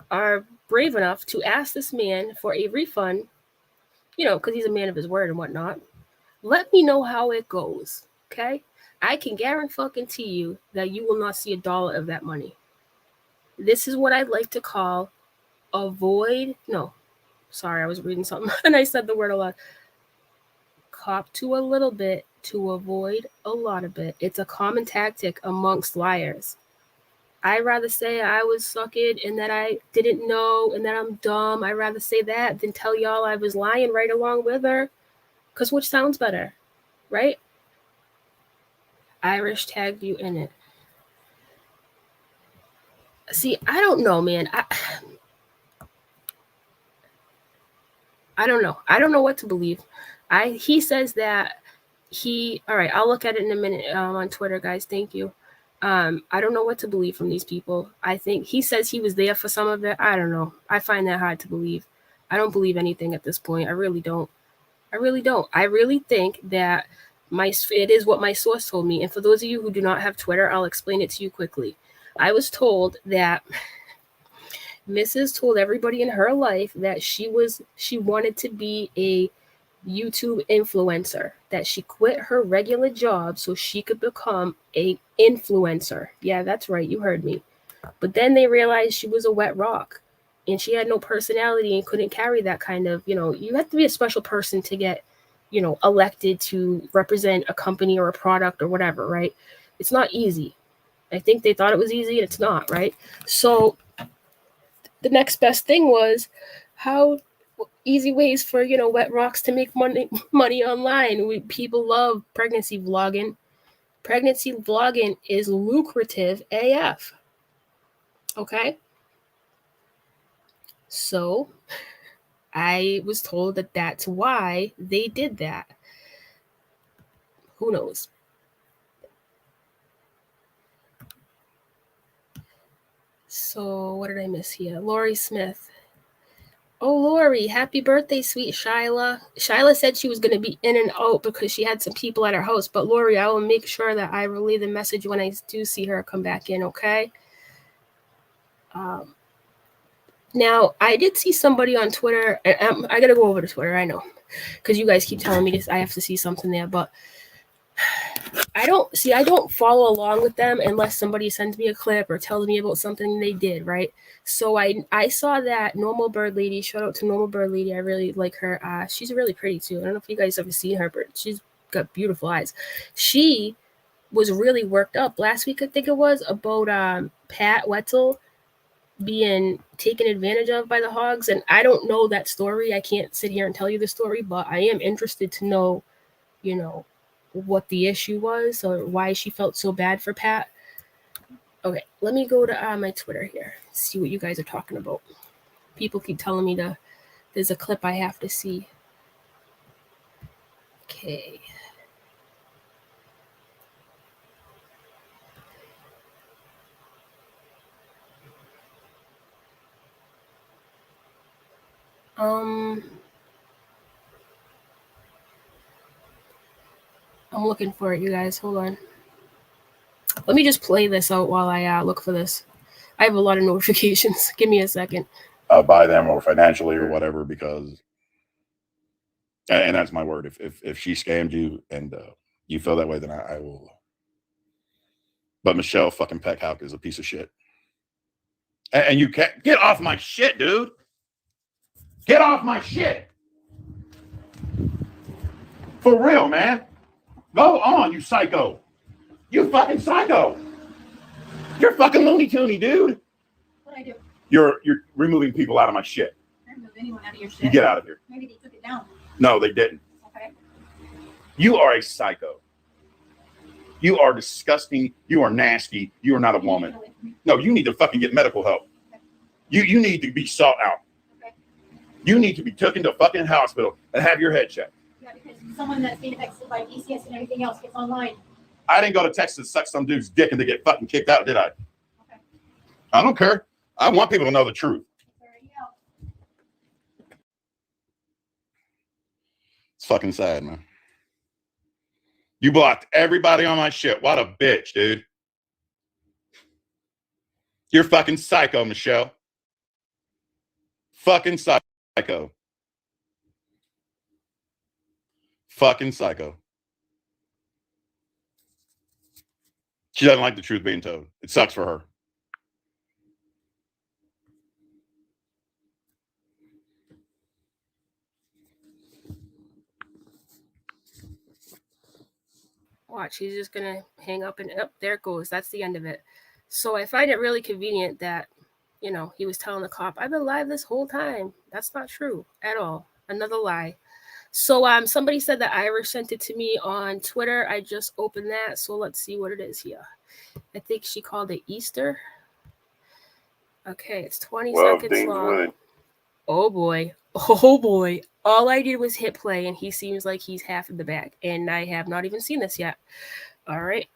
are brave enough to ask this man for a refund, you know, because he's a man of his word and whatnot, let me know how it goes, okay? I can guarantee you that you will not see $1 of that money. This is what I'd like to call I was reading something and I said the word a lot. Cop to a little bit to avoid a lot of it. It's a common tactic amongst liars. I'd rather say I was sucked and that I didn't know and that I'm dumb. I'd rather say that than tell y'all I was lying right along with her. Because which sounds better, right? Irish tagged you in it. See, I don't know, man. I don't know. I don't know what to believe. He says that all right, I'll look at it in a minute on Twitter, guys. Thank you. I don't know what to believe from these people. I think he says he was there for some of it. I don't know. I find that hard to believe. I don't believe anything at this point. I really don't. I really think that it is what my source told me. And for those of you who do not have Twitter, I'll explain it to you quickly. I was told that Mrs. told everybody in her life that she wanted to be a YouTube influencer, that she quit her regular job so she could become a influencer. Yeah, that's right. You heard me. But then they realized she was a wet rock and she had no personality and couldn't carry that kind of, you have to be a special person to get, elected to represent a company or a product or whatever, right? It's not easy. I think they thought it was easy and it's not, right? So the next best thing was how easy ways for, wet rocks to make money online. People love pregnancy vlogging. Pregnancy vlogging is lucrative AF. Okay? So I was told that that's why they did that. Who knows? So what did I miss here? Lori Smith. Oh, Lori, happy birthday, sweet Shyla. Shyla said she was going to be in and out because she had some people at her house. But Lori, I will make sure that I relay the message when I do see her come back in, okay? Now, I did see somebody on Twitter. And I got to go over to Twitter, I know. Because you guys keep telling me this. I have to see something there. But I don't follow along with them unless somebody sends me a clip or tells me about something they did, right? So I saw that Normal Bird Lady. Shout out to Normal Bird Lady. I really like her. She's really pretty too. I don't know if you guys ever seen her, but she's got beautiful eyes. She was really worked up last week, I think it was, about Pat Wetzel being taken advantage of by the hogs. And I don't know that story. I can't sit here and tell you the story, but I am interested to know, you know, what the issue was or why she felt so bad for Pat. Okay, let me go to my Twitter here, see what you guys are talking about. People keep telling me there's a clip I have to see. Okay. I'm looking for it, you guys. Hold on. Let me just play this out while I look for this. I have a lot of notifications. Give me a second. Buy them or financially or whatever, because, and that's my word. If she scammed you and you feel that way, then I will. But Michelle fucking Hauk is a piece of shit. And you can't get off my shit, dude. Get off my shit. For real, man. Go on, you psycho. You fucking psycho. You're fucking Looney Toony, dude. What'd I do? You're removing people out of my shit. I didn't move anyone out of your shit. You get out of here. Maybe they took it down. No, they didn't. Okay. You are a psycho. You are disgusting. You are nasty. You are not a woman. No, you need to fucking get medical help. Okay. You need to be sought out. Okay. You need to be taken to fucking hospital and have your head checked. Yeah, because someone that's being affected by PCS and everything else gets online. I didn't go to Texas to suck some dude's dick and to get fucking kicked out, did I? Okay. I don't care. I want people to know the truth. It's fucking sad, man. You blocked everybody on my shit. What a bitch, dude. You're fucking psycho, Michelle. Fucking psycho. Fucking psycho. She doesn't like the truth being told. It sucks for her. Watch, he's just gonna hang up and up. There it goes. That's the end of it. So I find it really convenient that, you know, he was telling the cop, I've been live this whole time. That's not true at all. Another lie. So somebody said that Irish sent it to me on Twitter. I just opened that. So let's see what it is here. I think she called it Easter. Okay, it's 20 seconds long. Oh boy. Oh boy. All I did was hit play and he seems like he's half in the bag. And I have not even seen this yet. All right.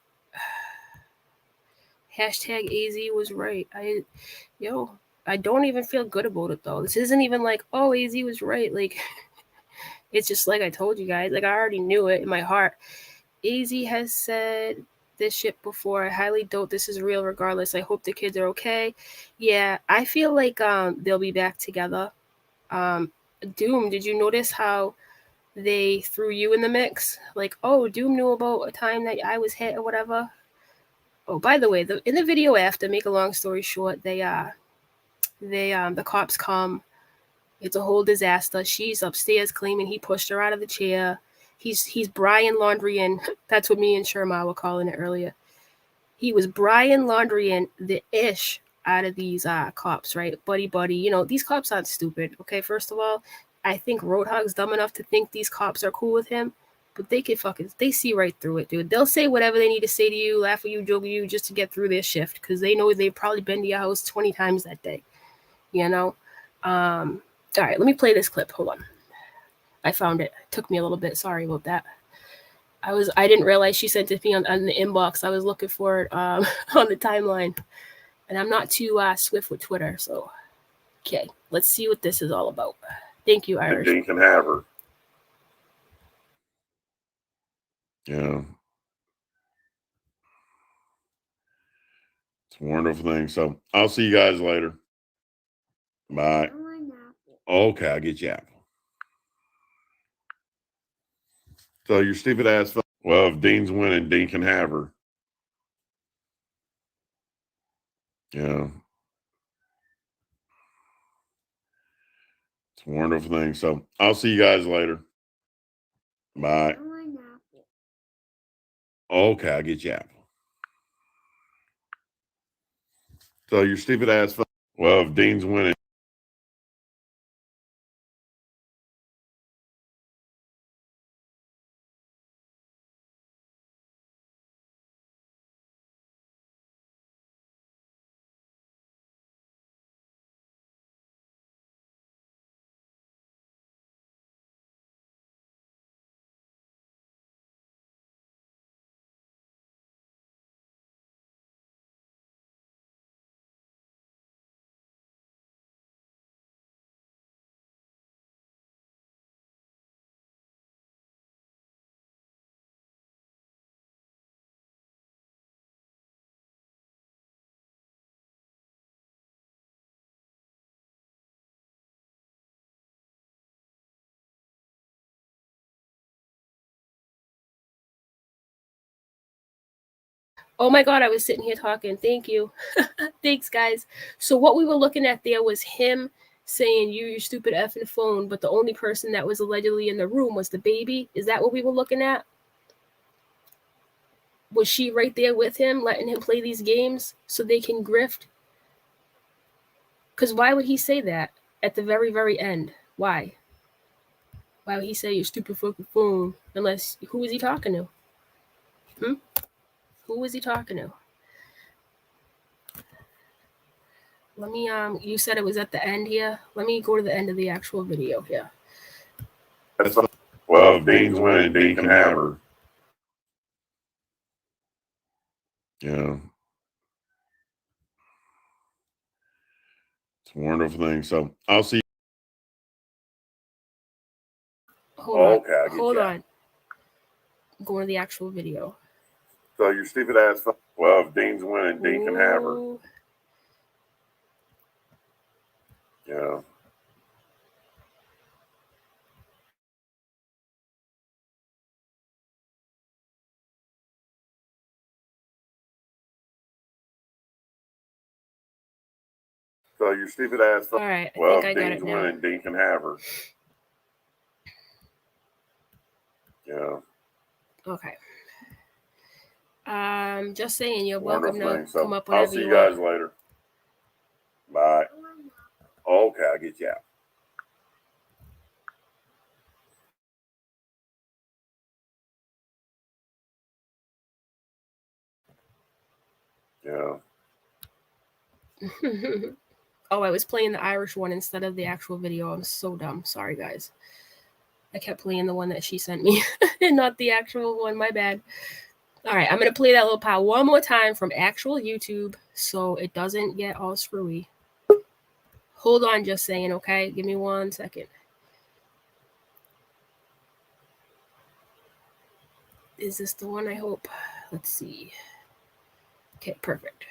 Hashtag AZ was right. I don't even feel good about it though. This isn't even like, oh, AZ was right. Like, it's just like I told you guys. Like, I already knew it in my heart. AZ has said this shit before. I highly doubt this is real regardless. I hope the kids are okay. Yeah, I feel like they'll be back together. Doom, did you notice how they threw you in the mix? Like, oh, Doom knew about a time that I was hit or whatever. Oh, by the way, in the video after, make a long story short, the cops come. It's a whole disaster. She's upstairs claiming he pushed her out of the chair. He's Brian Laundrieing. That's what me and Sherma were calling it earlier. He was Brian Laundrieing the ish out of these cops, right? Buddy. You know, these cops aren't stupid, okay? First of all, I think Roadhog's dumb enough to think these cops are cool with him, but they see right through it, dude. They'll say whatever they need to say to you, laugh at you, joke at you, just to get through their shift, because they know they've probably been to your house 20 times that day, you know? All right, let me play this clip. Hold on. I found it. It took me a little bit. Sorry about that. I didn't realize she sent it to me on the inbox. I was looking for it on the timeline. And I'm not too swift with Twitter, so okay. Let's see what this is all about. Thank you, Irish. Dean can have her. Yeah. It's a wonderful thing. So I'll see you guys later. Bye. Okay, I'll get you apple. So your stupid ass. Well, if Dean's winning, Dean can have her. Yeah. It's a wonderful thing. So I'll see you guys later. Bye. Okay, I'll get you apple. So your stupid ass. Well, if Dean's winning. Oh my God, I was sitting here talking. Thank you. Thanks, guys. So what we were looking at there was him saying, "You, your stupid effing phone," but the only person that was allegedly in the room was the baby. Is that what we were looking at? Was she right there with him, letting him play these games so they can grift? Because why would he say that at the very, very end? Why? Why would he say, "Your stupid fucking phone"? Unless, who was he talking to? Who was he talking to? Let me, you said it was at the end here. Let me go to the end of the actual video here. Well, if Dean's winning, Dean can have her. Yeah. It's a wonderful thing. So I'll see. Hold on. Okay, hold on. I'm going to the actual video. So your stupid ass. Well, if Dean's winning, Dean can have her. Yeah. So your stupid ass. All right. Well, I think I got Dean's it now. winning, Dean can have her. Yeah. Okay. Just saying, you're welcome Wonderful to thing. So come up whenever I'll see you you guys want. later. Bye. Okay, I'll get you out. Yeah. Oh, I was playing the Irish one instead of the actual video. I'm so dumb. Sorry, guys. I kept playing the one that she sent me and not the actual one. My bad. All right, I'm going to play that little pal one more time from actual YouTube so it doesn't get all screwy. Hold on, just saying, okay? Give me 1 second. Is this the one? I hope. Let's see. Okay, perfect.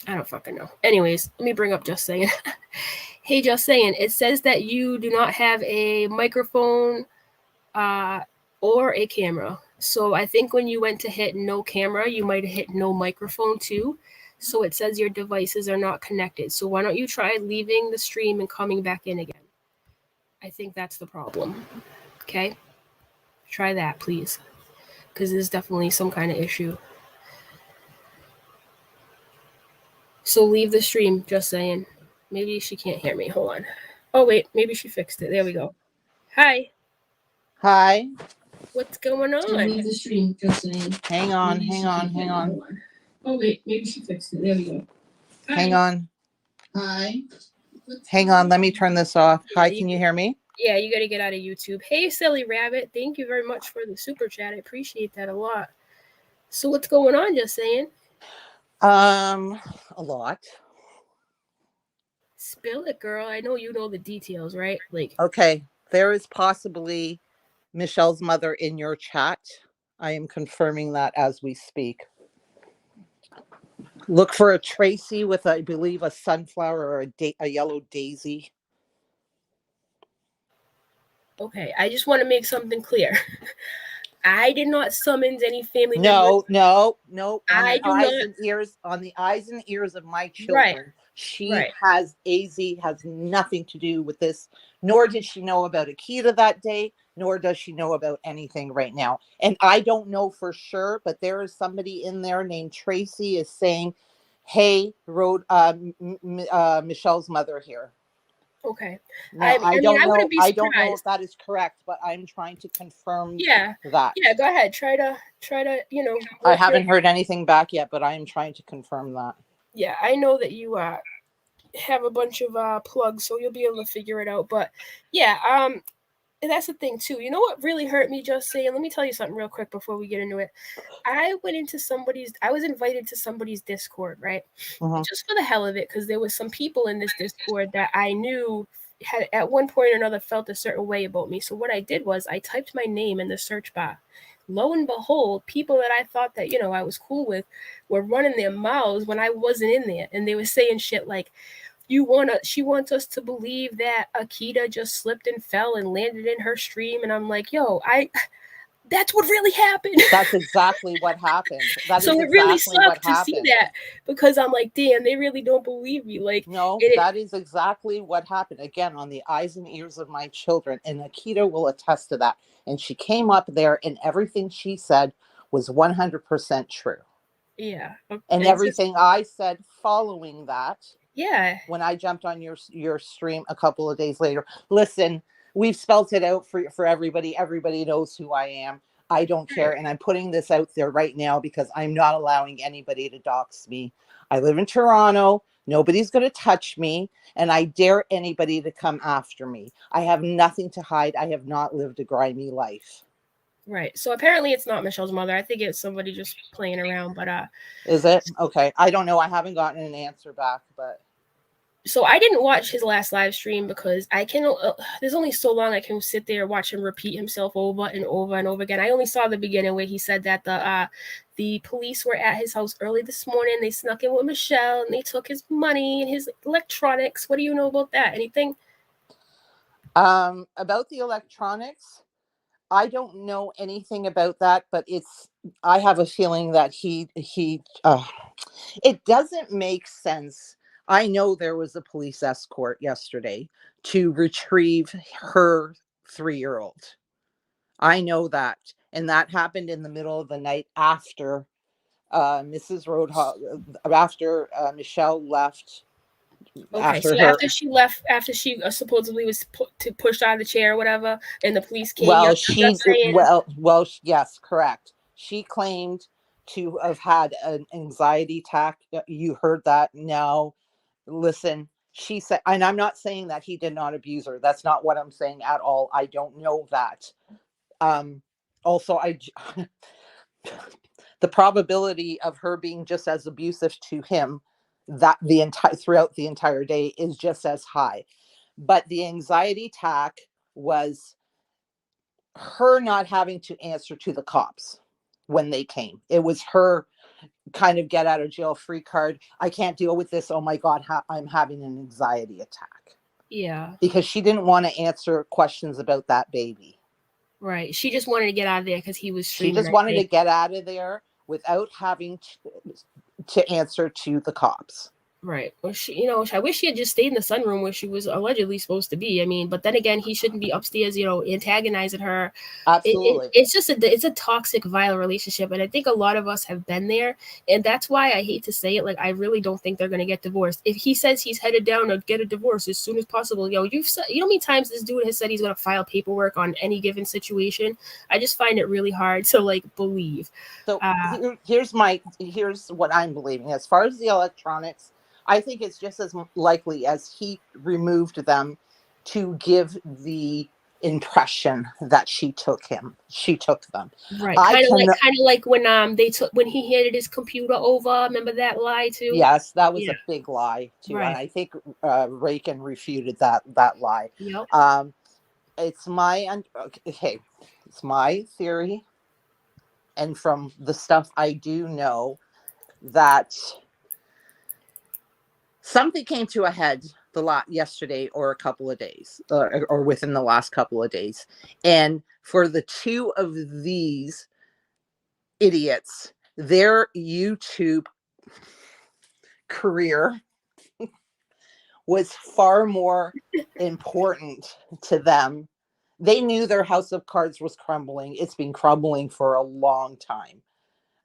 I don't fucking know. Anyways, let me bring up Just Saying. Hey, Just Saying. It says that you do not have a microphone or a camera. So I think when you went to hit no camera, you might have hit no microphone too. So it says your devices are not connected. So why don't you try leaving the stream and coming back in again? I think that's the problem. Okay? Try that, please. Because there's definitely some kind of issue. So leave the stream, Just Saying. Maybe she can't hear me. Hold on. Oh, wait. Maybe she fixed it. There we go. Hi. Hi. What's going on? Leave the stream, Just Saying. Hang on, hang on, hang on. Oh, wait. Maybe she fixed it. There we go. Hi. Hang on. Hi. Hang on. Let me turn this off. Hi, can you hear me? Yeah, you got to get out of YouTube. Hey, Silly Rabbit. Thank you very much for the super chat. I appreciate that a lot. So what's going on, Just Saying? A lot. Spill it, girl. I know you know the details, right? Like, Okay. There is possibly Michelle's mother in your chat. I am confirming that as we speak. Look for a Tracy with, I believe, a sunflower or a yellow daisy. okay, I just want to make something clear. I did not summons any family members. No. On I the do eyes not. and ears, on the eyes and ears of my children. Right. She Right. has nothing to do with this, nor did she know about Akita that day, nor does she know about anything right now. And I don't know for sure, but there is somebody in there named Tracy is saying, hey, Michelle's mother here. Okay. Now, I mean, I wouldn't be I don't know if surprised. that is correct, but I'm trying to confirm Yeah. that. Yeah, go ahead. Try to, you know, I work your, haven't heard anything back yet, but I am trying to confirm that. yeah, I know that you have a bunch of plugs, so you'll be able to figure it out. But yeah, and that's the thing too. You know what really hurt me, just saying? Let me tell you something real quick before we get into it. I was invited to somebody's Discord, right? Mhm. Just for the hell of it, because there was some people in this Discord that I knew had at one point or another felt a certain way about me. So what I did was I typed my name in the search bar. Lo and behold, people that I thought that, I was cool with were running their mouths when I wasn't in there. And they were saying shit like, she wants us to believe that Akita just slipped and fell and landed in her stream. And I'm like, that's what really happened. That's exactly what happened. That So is it really exactly what sucked to see happened. that, because I'm like, damn, they really don't believe me. Like, No, it, that is exactly what happened. Again, on the eyes and ears of my children. And Akita will attest to that. And she came up there and everything she said was 100% true. yeah. And everything I said following that, Yeah. when I jumped on your stream a couple of days later, listen, we've spelt it out for everybody. Everybody knows who I am. I don't care. And I'm putting this out there right now because I'm not allowing anybody to dox me. I live in Toronto. Nobody's going to touch me. And I dare anybody to come after me. I have nothing to hide. I have not lived a grimy life. Right. So apparently it's not Michelle's mother. I think it's somebody just playing around. But Is it? Okay. I don't know. I haven't gotten an answer back, but. So I didn't watch his last live stream because I can. There's only so long I can sit there, watch him repeat himself over and over and over again. I only saw the beginning where he said that the police were at his house early this morning. They snuck in with Michelle and they took his money and his electronics. What do you know about that? Anything? About the electronics, I don't know anything about that, but I have a feeling that it doesn't make sense. I know there was a police escort yesterday to retrieve her 3-year-old. I know that. And that happened in the middle of the night after Mrs. Roadhog, after Michelle left. Okay, so after she left, after she supposedly was pushed out of the chair or whatever, and the police came, yes, correct. She claimed to have had an anxiety attack. You heard that. Now, listen, she said, and I'm not saying that he did not abuse her. That's not what I'm saying at all. I don't know that. Also, the probability of her being just as abusive to him throughout the entire day is just as high. But the anxiety attack was her not having to answer to the cops when they came. It was her kind of get out of jail free card. I can't deal with this. Oh my God, I'm having an anxiety attack. Yeah. Because she didn't want to answer questions about that baby. Right. She just wanted to get out of there because he was streaming. She just wanted to get out of there without having to answer to the cops. Right. Well, I wish she had just stayed in the sunroom where she was allegedly supposed to be. I mean, but then again, he shouldn't be upstairs, antagonizing her. Absolutely. It's just it's a toxic, violent relationship. And I think a lot of us have been there. And that's why I hate to say it. Like, I really don't think they're going to get divorced. If he says he's headed down to get a divorce as soon as possible, you've said, how many times this dude has said he's going to file paperwork on any given situation. I just find it really hard to believe. So here's what I'm believing. As far as the electronics, I think it's just as likely as he removed them to give the impression that she took them. Right. Kind of like when he handed his computer over. Remember that lie too? Yes, that was a big lie too. Right. And I think Rakin refuted that lie. Yep. It's my theory. And from the stuff I do know, that something came to a head yesterday or a couple of days or within the last couple of days. And for the two of these idiots, their YouTube career was far more important to them. They knew their house of cards was crumbling. It's been crumbling for a long time.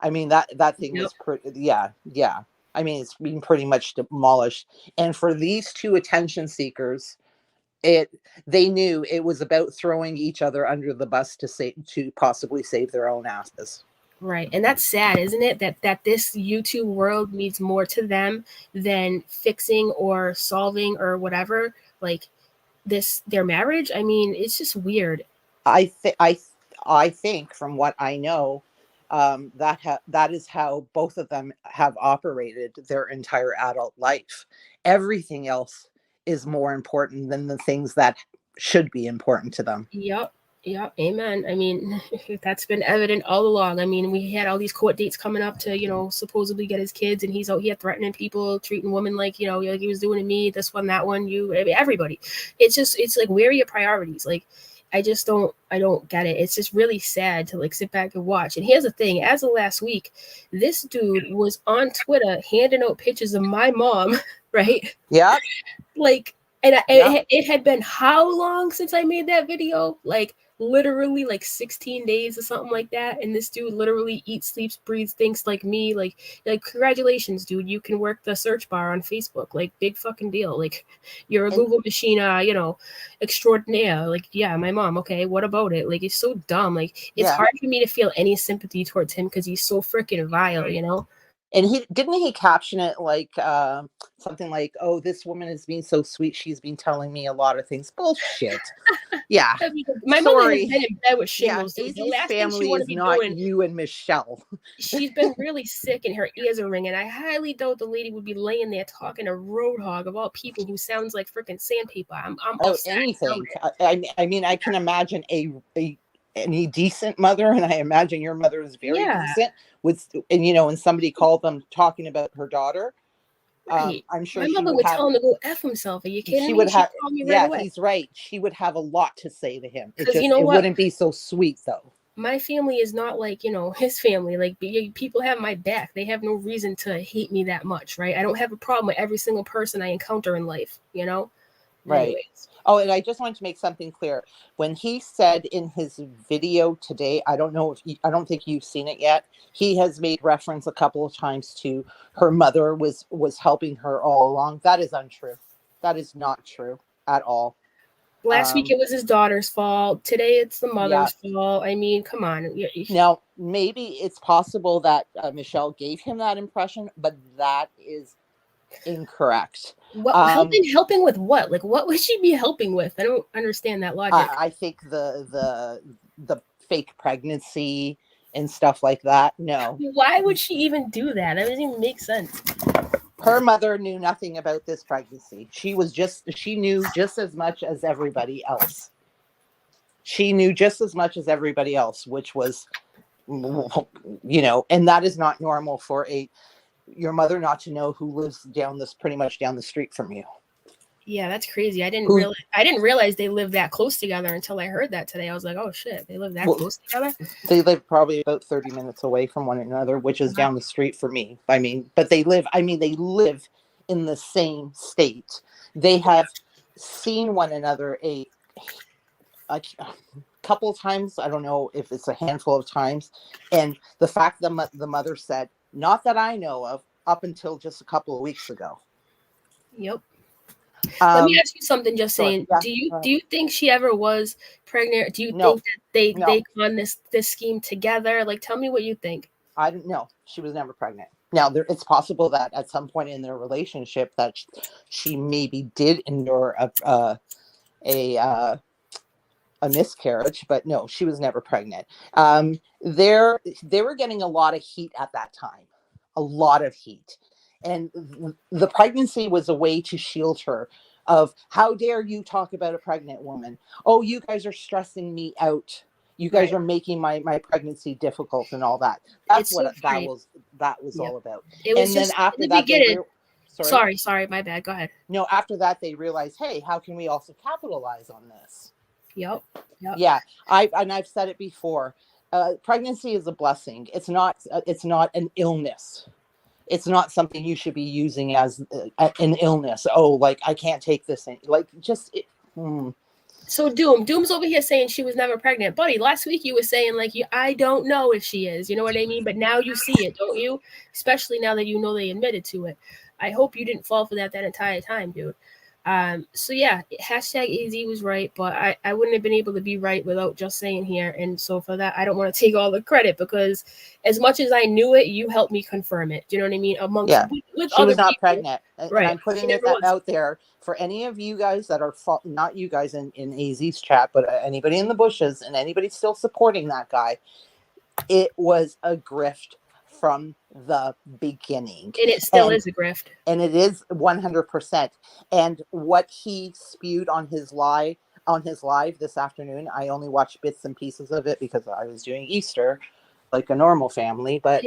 I mean, that thing Yep. is pretty, yeah. I mean, it's been pretty much demolished. And for these two attention seekers, they knew it was about throwing each other under the bus to possibly save their own asses. Right. And that's sad, isn't it? That this YouTube world means more to them than fixing or solving or whatever, like their marriage. I mean, it's just weird. I think from what I know, that is how both of them have operated their entire adult life. Everything else is more important than the things that should be important to them. Yep. Yep. Amen. I mean, that's been evident all along. I mean, we had all these court dates coming up to, supposedly get his kids, and he's out here threatening people, treating women like, like he was doing to me, this one, that one, I mean, everybody. It's like, where are your priorities? Like, I don't get it. It's just really sad to like sit back and watch. And here's the thing, as of last week, this dude was on Twitter handing out pictures of my mom, right? Yeah. Like, and it had been how long since I made that video? Like, literally like 16 days or something like that. And this dude literally eats, sleeps, breathes, thinks like me. Like congratulations, dude. You can work the search bar on Facebook. Like, big fucking deal. Like, you're a Google machine, extraordinaire. Like, yeah, my mom. Okay, what about it? Like, it's so dumb. Like, it's hard for me to feel any sympathy towards him because he's so freaking vile, And he caption it like something like, "Oh, this woman is being so sweet. She's been telling me a lot of things." Bullshit. Yeah. My mother has been in bed with shingles. Yeah, The last thing she family want to is be not doing. you and Michelle. She's been really sick and her ears are ringing. I highly doubt the lady would be laying there talking to Roadhog of all people who sounds like freaking sandpaper. I'm upset. Anything. I mean, I can imagine any decent mother, and I imagine your mother is very decent. And somebody called them talking about her daughter. Right. I'm sure my she mother would tell him to go F himself. Are you kidding me? She'd call me right away. He's right. She would have a lot to say to him. It what? Wouldn't be so sweet though. My family is not like, his family. Like, people have my back. They have no reason to hate me that much, right? I don't have a problem with every single person I encounter in life, Right. Anyways. Oh, and I just wanted to make something clear. When he said in his video today, I don't think you've seen it yet. He has made reference a couple of times to her mother was helping her all along. That is untrue. That is not true at all. Last week it was his daughter's fault. Today it's the mother's fault. I mean, come on. Now, maybe it's possible that Michelle gave him that impression, but that is incorrect. Helping with what? Like, what would she be helping with? I don't understand that logic. I think the fake pregnancy and stuff like that. No. Why would she even do that? That doesn't even make sense. Her mother knew nothing about this pregnancy. She knew just as much as everybody else. She knew just as much as everybody else, which was, and that is not normal for your mother not to know who lives pretty much down the street from you. Yeah, that's crazy. I didn't realize they lived that close together until I heard that today. I was like, oh shit, they live that close together? They live probably about 30 minutes away from one another, which is down the street for me. I mean, but they live in the same state. They have seen one another a couple of times. I don't know if it's a handful of times. And the fact that the mother said, not that I know of, up until just a couple of weeks ago. Yep. Let me ask you something, just saying. Do you think she ever was pregnant? Do you think that they on this scheme together? Like, tell me what you think. I don't know. She was never pregnant. Now, it's possible that at some point in their relationship that she maybe did endure a miscarriage, but no, she was never pregnant. They were getting a lot of heat at that time, a lot of heat. And the pregnancy was a way to shield her of, how dare you talk about a pregnant woman? Oh, you guys are stressing me out. You guys are making my pregnancy difficult and all that. That's that was all about. It was, and then after that, sorry, my bad. Go ahead. No, after that they realized, hey, how can we also capitalize on this? Yep. Yeah, I've said it before. Pregnancy is a blessing. It's not an illness. It's not something you should be using as an illness. Oh, like I can't take this. Like just. So Doom's over here saying she was never pregnant. Buddy, last week you were saying like I don't know if she is. You know what I mean? But now you see it, don't you? Especially now that you know they admitted to it. I hope you didn't fall for that entire time, dude. So yeah, hashtag AZ was right, but I wouldn't have been able to be right without just saying here. And so for that, I don't want to take all the credit because as much as I knew it, you helped me confirm it. Do you know what I mean? Amongst with she other was not people. pregnant. Right. And I'm putting it out there for any of you guys that are not you guys in AZ's chat, but anybody in the bushes and anybody still supporting that guy. It was a grift from the beginning. And it still is a grift. And it is 100%. And what he spewed on his live this afternoon, I only watched bits and pieces of it because I was doing Easter like a normal family. But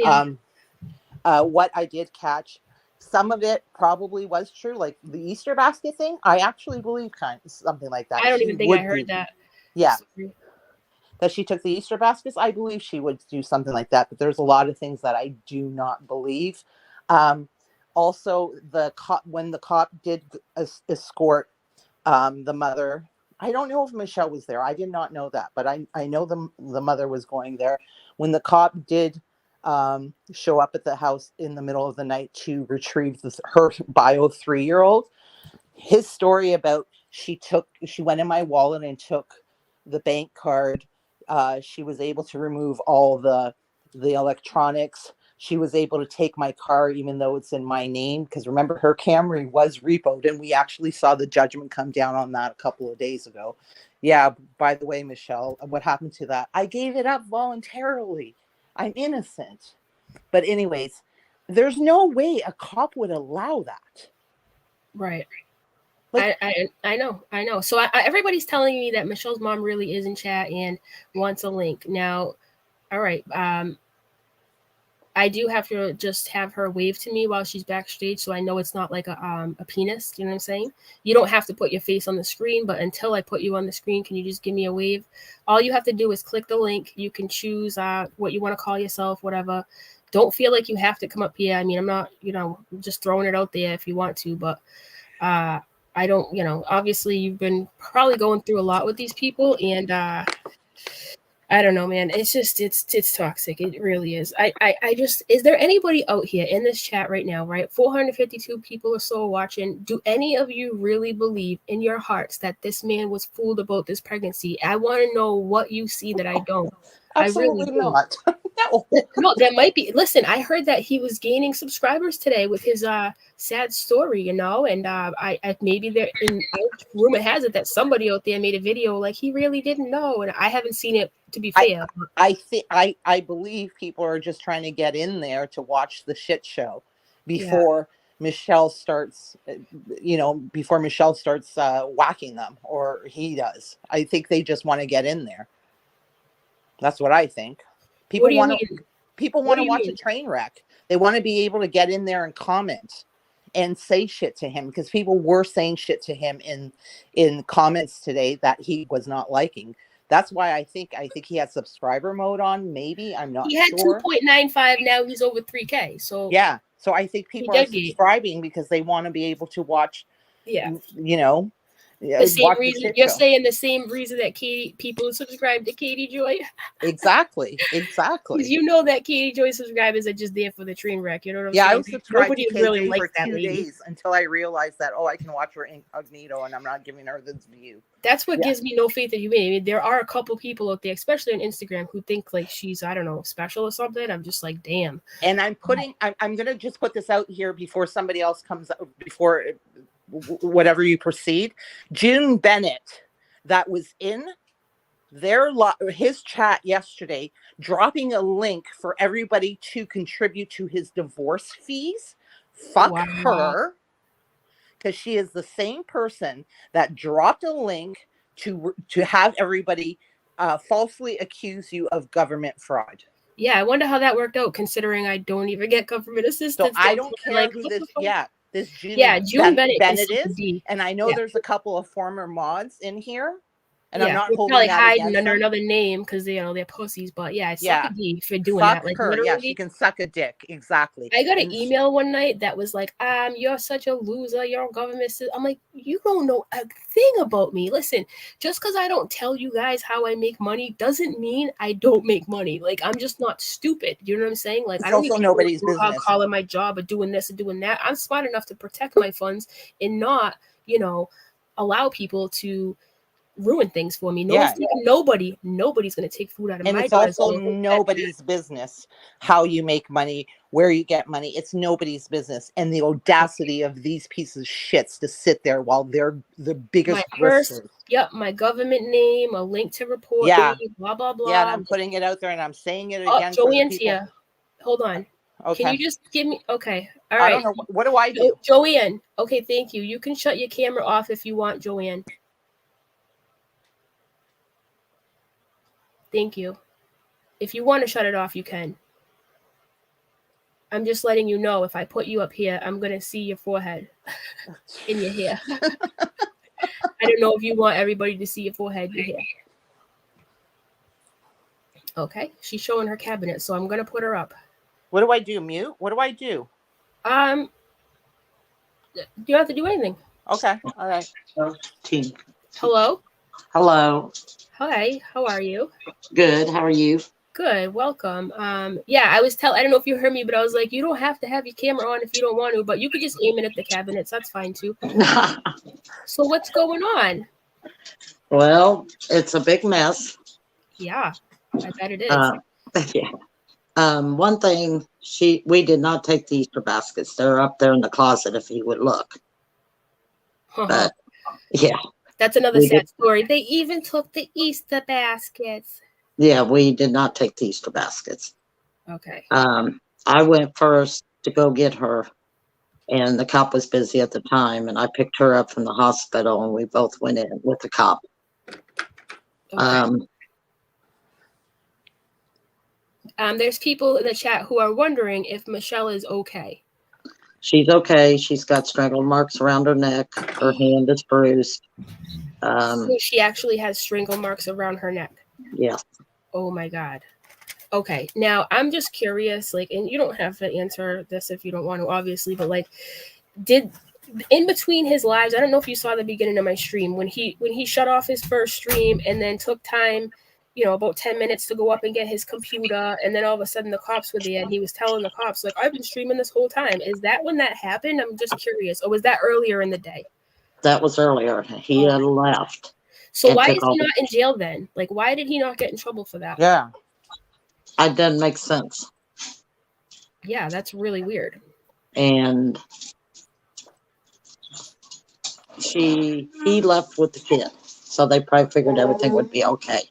what I did catch, some of it probably was true. Like the Easter basket thing, I actually believe something like that. I don't even think I heard that. Yeah. That she took the Easter baskets, I believe she would do something like that. But there's a lot of things that I do not believe. Also, when the cop did escort the mother, I don't know if Michelle was there. I did not know that, but I know the mother was going there. When the cop did show up at the house in the middle of the night to retrieve her bio 3-year-old, his story about she went in my wallet and took the bank card. She was able to remove all the electronics. She was able to take my car, even though it's in my name. Because remember, her Camry was repoed, and we actually saw the judgment come down on that a couple of days ago. Yeah, by the way, Michelle, what happened to that? I gave it up voluntarily. I'm innocent. But anyways, there's no way a cop would allow that. Right. Like, I know. So everybody's telling me that Michelle's mom really is in chat and wants a link. Now, all right. I do have to just have her wave to me while she's backstage, so I know it's not like a penis. You know what I'm saying? You don't have to put your face on the screen, but until I put you on the screen, can you just give me a wave? All you have to do is click the link. You can choose what you want to call yourself, whatever. Don't feel like you have to come up here. I mean, I'm not, just throwing it out there if you want to, but I don't, obviously you've been probably going through a lot with these people, and I don't know, man. It's just, it's toxic. It really is. I just, is there anybody out here in this chat right now, right? 452 people or so watching. Do any of you really believe in your hearts that this man was fooled about this pregnancy? I want to know what you see that I don't. Absolutely I really not. No, there might be. Listen, I heard that he was gaining subscribers today with his sad story, and I maybe there. And rumor has it that somebody out there made a video like he really didn't know, and I haven't seen it. To be fair, I believe people are just trying to get in there to watch the shit show before Michelle starts. Before Michelle starts whacking them, or he does. I think they just want to get in there. That's what I think. People want to watch a train wreck. They want to be able to get in there and comment and say shit to him, because people were saying shit to him in comments today that he was not liking. That's why I think he has subscriber mode on. Maybe, I'm not sure. He had 2.95. Now he's over 3K. So yeah. So I think people are subscribing because they want to be able to watch. Yeah. The same reason you're saying the same reason that people subscribe to Katie Joy. Exactly. You know that Katie Joy subscribers are just there for the train wreck. You know what I'm saying? I was subscribed to KJ really for 2 days until I realized that I can watch her incognito and I'm not giving her this view. That's what gives me no faith in humanity. I mean, there are a couple people out there, especially on Instagram, who think like she's, I don't know, special or something. I'm just like, damn. And I'm gonna just put this out here before somebody else comes up, before whatever you proceed. June Bennett, that was in his chat yesterday, dropping a link for everybody to contribute to his divorce fees. Fuck her, because she is the same person that dropped a link to have everybody falsely accuse you of government fraud. Yeah, I wonder how that worked out, considering I don't even get government assistance. So I don't care who this. This June June Bennett is, and I know there's a couple of former mods in here, And I'm yeah, not they're holding probably that hiding against under them. another name because they're pussies. But yeah, suck Yeah. a D for doing Fuck that. Like her. Yeah, she literally, can suck a dick. Exactly. I got an And email one night that was like, you're such a loser. Your government. I'm like, you don't know a thing about me. Listen, just because I don't tell you guys how I make money doesn't mean I don't make money. Like, I'm just not stupid. You know what I'm saying? Like, it's I don't need also people nobody's to know how business. calling my job or doing this or doing that. I'm smart enough to protect my funds and not, allow people to ruin things for me. Yeah. Nobody's gonna take food out of And my it's daughter's also mouth. nobody's business how you make money, where you get money. It's nobody's business. And the audacity of these pieces of shits to sit there while they're the biggest My purse, grifters. yep, my government name, a link to report Yeah. me, blah blah blah. Yeah, and I'm putting it out there and I'm saying it Oh, again for the Joanne's people. here. Hold on. Can Okay. you just give me? Okay, all I right. don't know. What do I do? Joanne. Okay, thank you. You can shut your camera off if you want, Joanne. Thank you. If you want to shut it off, you can. I'm just letting you know if I put you up here, I'm going to see your forehead in your hair. I don't know if you want everybody to see your forehead, your hair. Okay, she's showing her cabinet, so I'm going to put her up. What do I do? Mute? What do I do? You don't have to do anything. Okay. All right. Team. Hello? Hello. Hi, how are you? Good. How are you? Good, welcome. Yeah, I don't know if you heard me, but I was like, you don't have to have your camera on if you don't want to, but you could just aim it at the cabinets. That's fine too. So what's going on? Well, it's a big mess. Yeah, I bet it is. Yeah. One thing, we did not take the Easter baskets. They're up there in the closet if you would look. But yeah. That's another sad story. They even took the Easter baskets. Yeah, we did not take the Easter baskets. Okay. I went first to go get her, and the cop was busy at the time, and I picked her up from the hospital, and we both went in with the cop. Okay. There's people in the chat who are wondering if Michelle is okay. She's okay. She's got strangle marks around her neck. Her hand is bruised. So she actually has strangle marks around her neck. Yes. Oh my God. Okay. Now I'm just curious, and you don't have to answer this if you don't want to, obviously, but did in between his lives, I don't know if you saw the beginning of my stream when he shut off his first stream and then took time, about 10 minutes to go up and get his computer, and then all of a sudden the cops were there and he was telling the cops, I've been streaming this whole time. Is that when that happened? I'm just curious. Or was that earlier in the day? That was earlier. He had left. So why is he not in jail then? Why did he not get in trouble for that? Yeah. It doesn't make sense. Yeah, that's really weird. And he left with the kid. So they probably figured everything would be okay.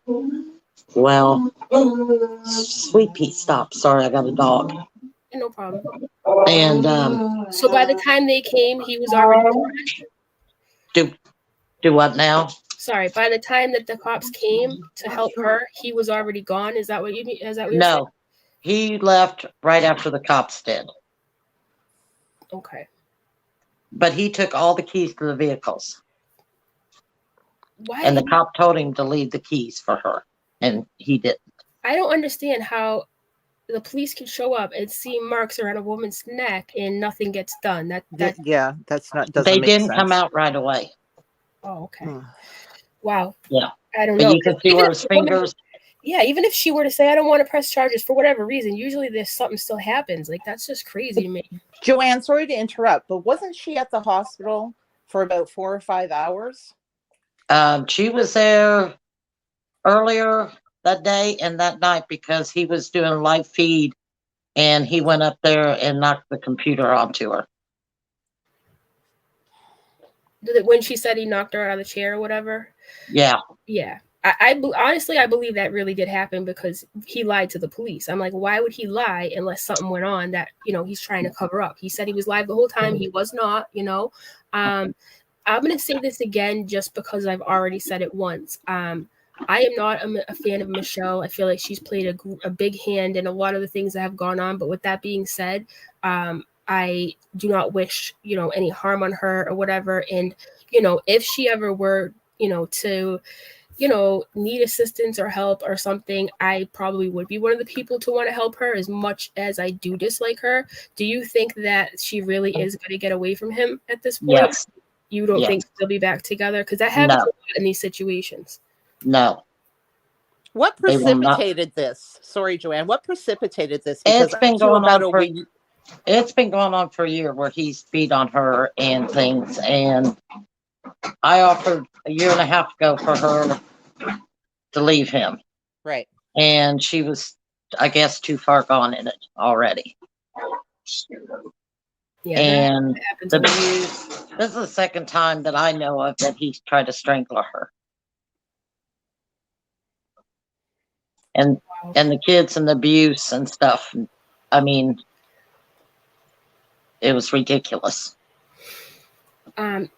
Well, Sweet Pea, stop. Sorry, I got a dog. No problem. And so by the time they came, he was already gone? Do what now? Sorry, by the time that the cops came to help her, he was already gone. Is that what you mean? Is that what you're saying? No, he left right after the cops did. Okay. But he took all the keys to the vehicles. Why? And the cop told him to leave the keys for her, and he didn't. I don't understand how the police can show up and see marks around a woman's neck and nothing gets done. Yeah, that's not. They didn't come out right away. Oh, okay. Wow. Yeah. I don't know. You can see where his fingers. Yeah, even if she were to say, I don't want to press charges for whatever reason, usually there's something still happens. That's just crazy to me. Joanne, sorry to interrupt, but wasn't she at the hospital for about 4 or 5 hours? She was there earlier that day and that night because he was doing live feed, and he went up there and knocked the computer onto her. When she said he knocked her out of the chair or whatever? Yeah. Yeah. Honestly, I believe that really did happen because he lied to the police. I'm like, why would he lie unless something went on that, he's trying to cover up? He said he was live the whole time. He was not, I'm going to say this again just because I've already said it once. I am not a fan of Michelle. I feel like she's played a big hand in a lot of the things that have gone on. But with that being said, I do not wish, any harm on her or whatever. And, if she ever were, to need assistance or help or something, I probably would be one of the people to want to help her as much as I do dislike her. Do you think that she really is going to get away from him at this point? Yes. You don't Yes. think they'll be back together? Because that happens No. a lot in these situations. No. What They will not. precipitated this? Sorry, Joanne. What precipitated this? It's been up to going about on a for week. it's been going on for a year where he's beat on her and things. And I offered a year and a half ago for her to leave him. Right. And she was, I guess, too far gone in it already. Yeah, And that happens the a lot. this is the second time that I know of that he's tried to strangle her. And Wow. and the kids and the abuse and stuff. I mean, it was ridiculous. Joanne,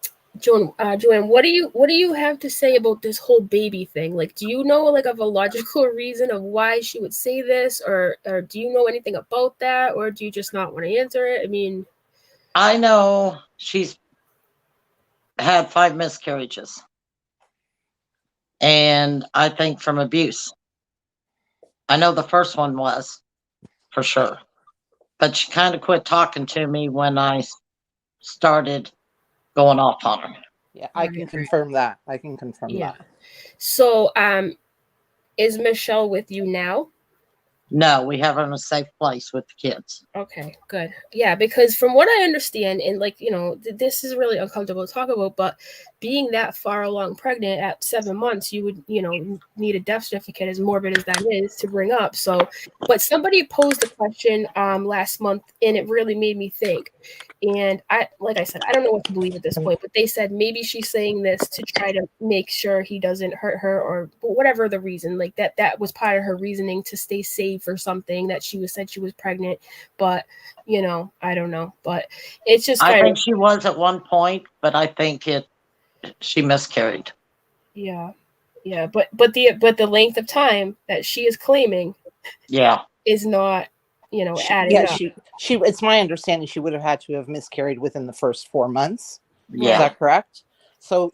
what do you have to say about this whole baby thing? Like, do you know like of a logical reason of why she would say this, or do you know anything about that, or do you just not want to answer it? I mean, I know she's had 5 miscarriages. And I think from abuse. I know the first one was, for sure. But she kind of quit talking to me when I started going off on her. Yeah, I can confirm that. I can confirm yeah. that. So, is Michelle with you now? No, we have her in a safe place with the kids. Okay, good. Yeah, because from what I understand, and like, this is really uncomfortable to talk about, but being that far along pregnant at 7 months, you would, need a death certificate, as morbid as that is to bring up. So, but somebody posed a question last month, and it really made me think. And like I said, I don't know what to believe at this point, but they said maybe she's saying this to try to make sure he doesn't hurt her, or whatever the reason, like that was part of her reasoning to stay safe or something, that she said she was pregnant. But, I don't know, but it's just I think she was at one point, but I think she miscarried. Yeah. Yeah. But the length of time that she is claiming is not, adding up. She it's my understanding she would have had to have miscarried within the first 4 months. Yeah. Is that correct? So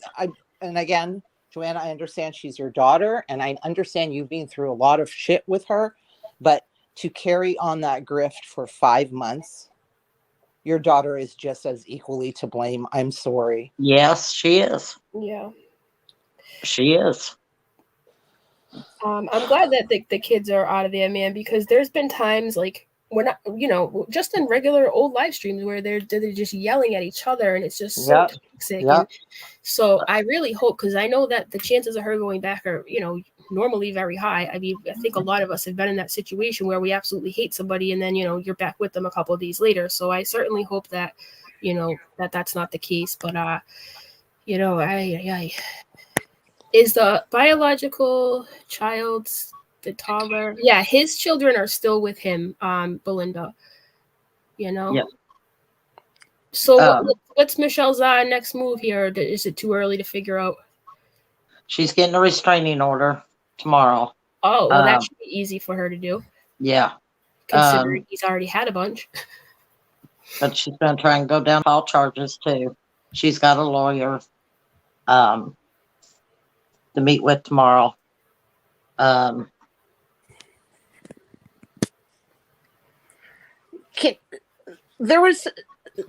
and again, Joanna, I understand she's your daughter, and I understand you've been through a lot of shit with her, but to carry on that grift for 5 months, your daughter is just as equally to blame. I'm sorry. Yes, she is. Yeah. She is. I'm glad that the kids are out of there, man, because there's been times like when just in regular old live streams where they're just yelling at each other, and it's just so toxic. And so I really hope, because I know that the chances of her going back are, normally very high. I mean, I think a lot of us have been in that situation where we absolutely hate somebody, and then, you're back with them a couple of days later. So I certainly hope that, that's not the case. But, is the biological child's the toddler? Yeah, his children are still with him, Belinda. Yeah. So what's Michelle's next move here? Is it too early to figure out? She's getting a restraining order tomorrow. Oh, well, that should be easy for her to do. Yeah. Considering he's already had a bunch. But she's going to try and go down file charges too. She's got a lawyer to meet with tomorrow.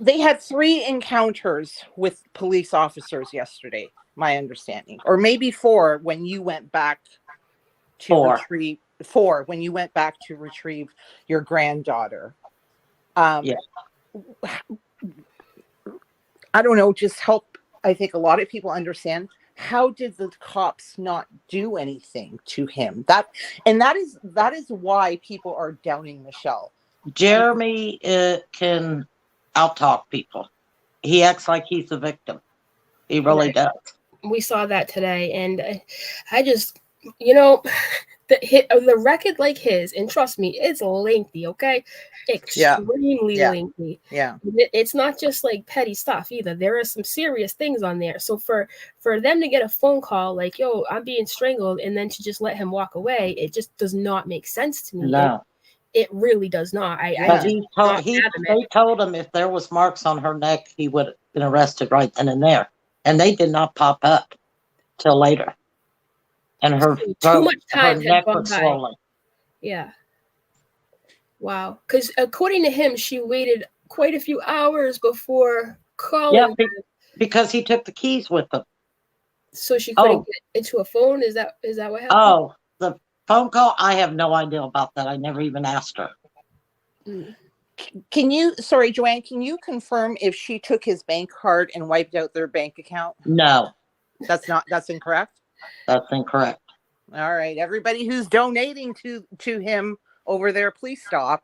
They had 3 encounters with police officers yesterday, my understanding, or maybe 4 when you went back to retrieve 4 when you went back to retrieve your granddaughter. I don't know, just help. I think a lot of people understand, how did the cops not do anything to him? That is why people are doubting Michelle. Jeremy can out-talk people. He acts like he's the victim. He really does. We saw that today, and I just, the record like his, and trust me, it's lengthy, okay? Extremely lengthy. Yeah. It's not just like petty stuff either. There are some serious things on there. So for them to get a phone call like, yo, I'm being strangled, and then to just let him walk away, it just does not make sense to me. No. It really does not. They told him if there was marks on her neck, he would have been arrested right then and there. And they did not pop up till later. and her Too much time had neck gone was by. swollen. Yeah. Wow. Because according to him, she waited quite a few hours before calling. Yeah, because he took the keys with him. So she couldn't get into a phone. Is that what happened? Oh, the phone call. I have no idea about that. I never even asked her. Can you, sorry, Joanne, can you confirm if she took his bank card and wiped out their bank account? No, that's incorrect. That's incorrect. All right, everybody who's donating to him over there, please stop.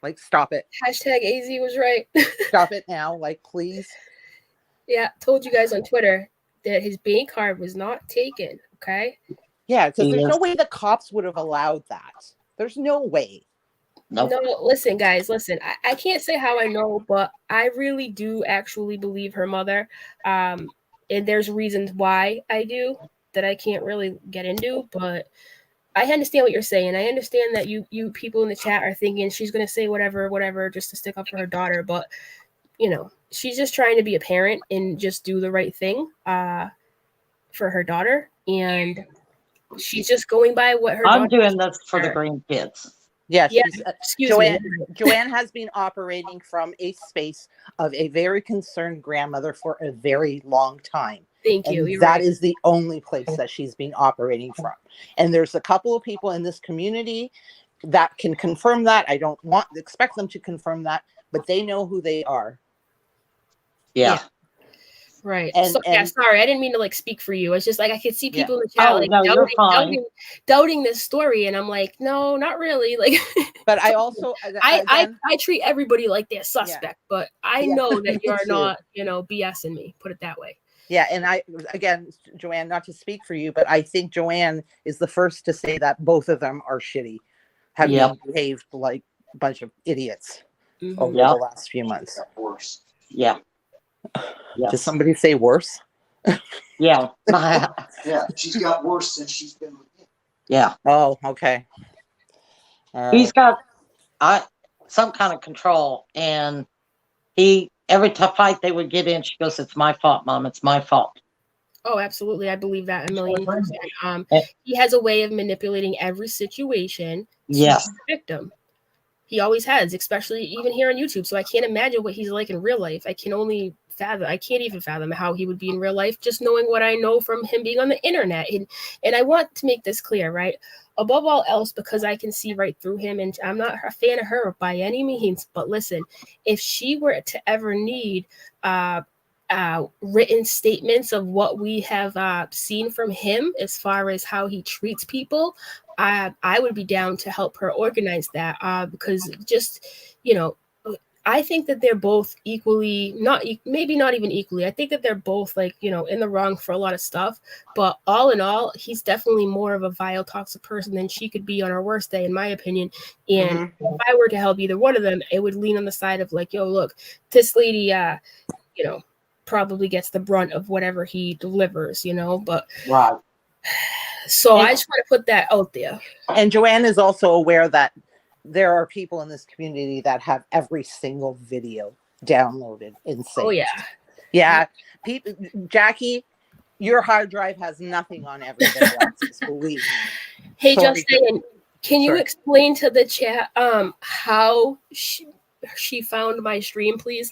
Like, stop it. Hashtag AZ was right. Stop it now, like, please. Yeah, told you guys on Twitter that his bank card was not taken. Okay. Yeah, because there's no way the cops would have allowed that. There's no way. Nope. No, listen, guys, listen. I can't say how I know, but I really do actually believe her mother. And there's reasons why I do that I can't really get into, but I understand what you're saying. I understand that you people in the chat are thinking she's gonna say whatever, just to stick up for her daughter, but you know, she's just trying to be a parent and just do the right thing for her daughter, and she's just going by what her. I'm doing this for the grandkids. Yeah, Joanne has been operating from a space of a very concerned grandmother for a very long time. Thank you. That is the only place that she's been operating from. And there's a couple of people in this community that can confirm that. I don't expect them to confirm that, but they know who they are. Yeah. Right. Sorry, I didn't mean to like speak for you. It's just like I could see people in the chat like doubting this story, and I'm like, no, not really. Like, but I also I treat everybody like they're suspect, but I know that you're not, BSing me. Put it that way. Yeah, and again, Joanne, not to speak for you, but I think Joanne is the first to say that both of them are shitty, having behaved like a bunch of idiots over the last few months. Yeah. Yes. Did somebody say worse? Yeah. Yeah, she's got worse since she's been with him. Yeah. Oh, okay. He's got some kind of control, and every fight they would get in, she goes, "It's my fault, Mom. It's my fault." Oh, absolutely. I believe that 1,000,000%. He has a way of manipulating every situation to the victim. He always has, especially even here on YouTube. So I can't imagine what he's like in real life. I can't even fathom how he would be in real life, just knowing what I know from him being on the internet. And I want to make this clear, right? Above all else, because I can see right through him, and I'm not a fan of her by any means, but listen, if she were to ever need written statements of what we have seen from him as far as how he treats people, I would be down to help her organize that, because just, I think that they're both equally, maybe not even equally. I think that they're both in the wrong for a lot of stuff. But all in all, he's definitely more of a vile, toxic person than she could be on her worst day, in my opinion. And if I were to help either one of them, it would lean on the side of like, yo, look, this lady, probably gets the brunt of whatever he delivers, but right. So I just want to put that out there. And Joanne is also aware that there are people in this community that have every single video downloaded and saved. Oh, yeah. Yeah. People, Jackie, your hard drive has nothing on everybody else's, believe me. Hey, Justin, can you explain to the chat how she found my stream, please?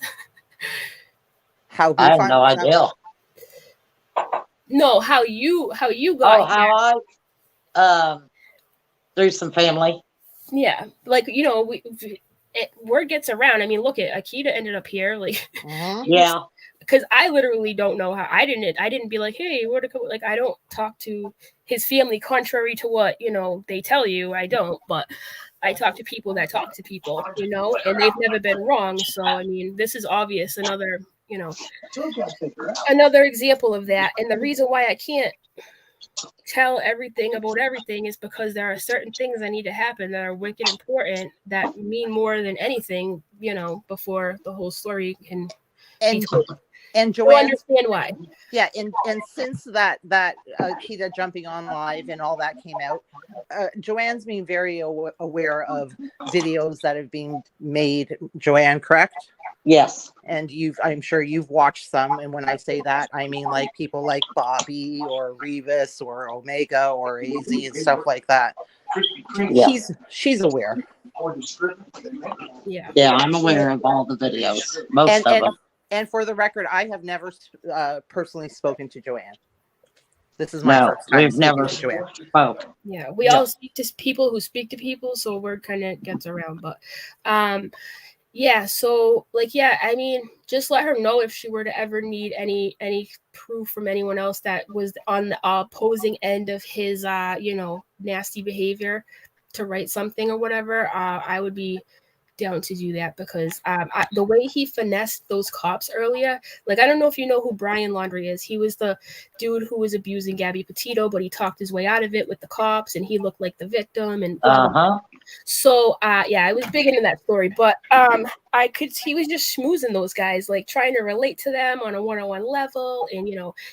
How I have no idea. No, how you got here. How I through some family. Yeah, like word gets around. I mean, look at Akita ended up here, like yeah. Because I literally don't know how. I didn't be like, hey, where to go? Like, I don't talk to his family, contrary to what they tell you. I don't, but I talk to people that talk to people, and they've never been wrong. So I mean, this is obvious. Another example of that. And the reason why I can't tell everything about everything is because there are certain things that need to happen that are wicked important, that mean more than anything, before the whole story can be told. And Joanne, understand why. Yeah, and since that Akita jumping on live and all that came out, Joanne's being very aware of videos that have been made. Joanne, correct? Yes. And I'm sure you've watched some. And when I say that, I mean like people like Bobby or Revis or Omega or AZ and stuff like that. Yeah. She's aware. Yeah. Yeah, I'm aware of all the videos. Most of them. And for the record, I have never personally spoken to Joanne. This is my first time we've never to Joanne. spoke. Yeah, we all speak to people who speak to people, so word kind of gets around. But yeah, so like, yeah, I mean, just let her know if she were to ever need any proof from anyone else that was on the opposing end of his nasty behavior to write something or whatever. I would be down to do that, because the way he finessed those cops earlier, like, I don't know if you know who Brian Laundrie is. He was the dude who was abusing Gabby Petito, but he talked his way out of it with the cops, and he looked like the victim, and blah, blah, blah. So yeah, I was big into that story, but he was just schmoozing those guys, like trying to relate to them on a one-on-one level, and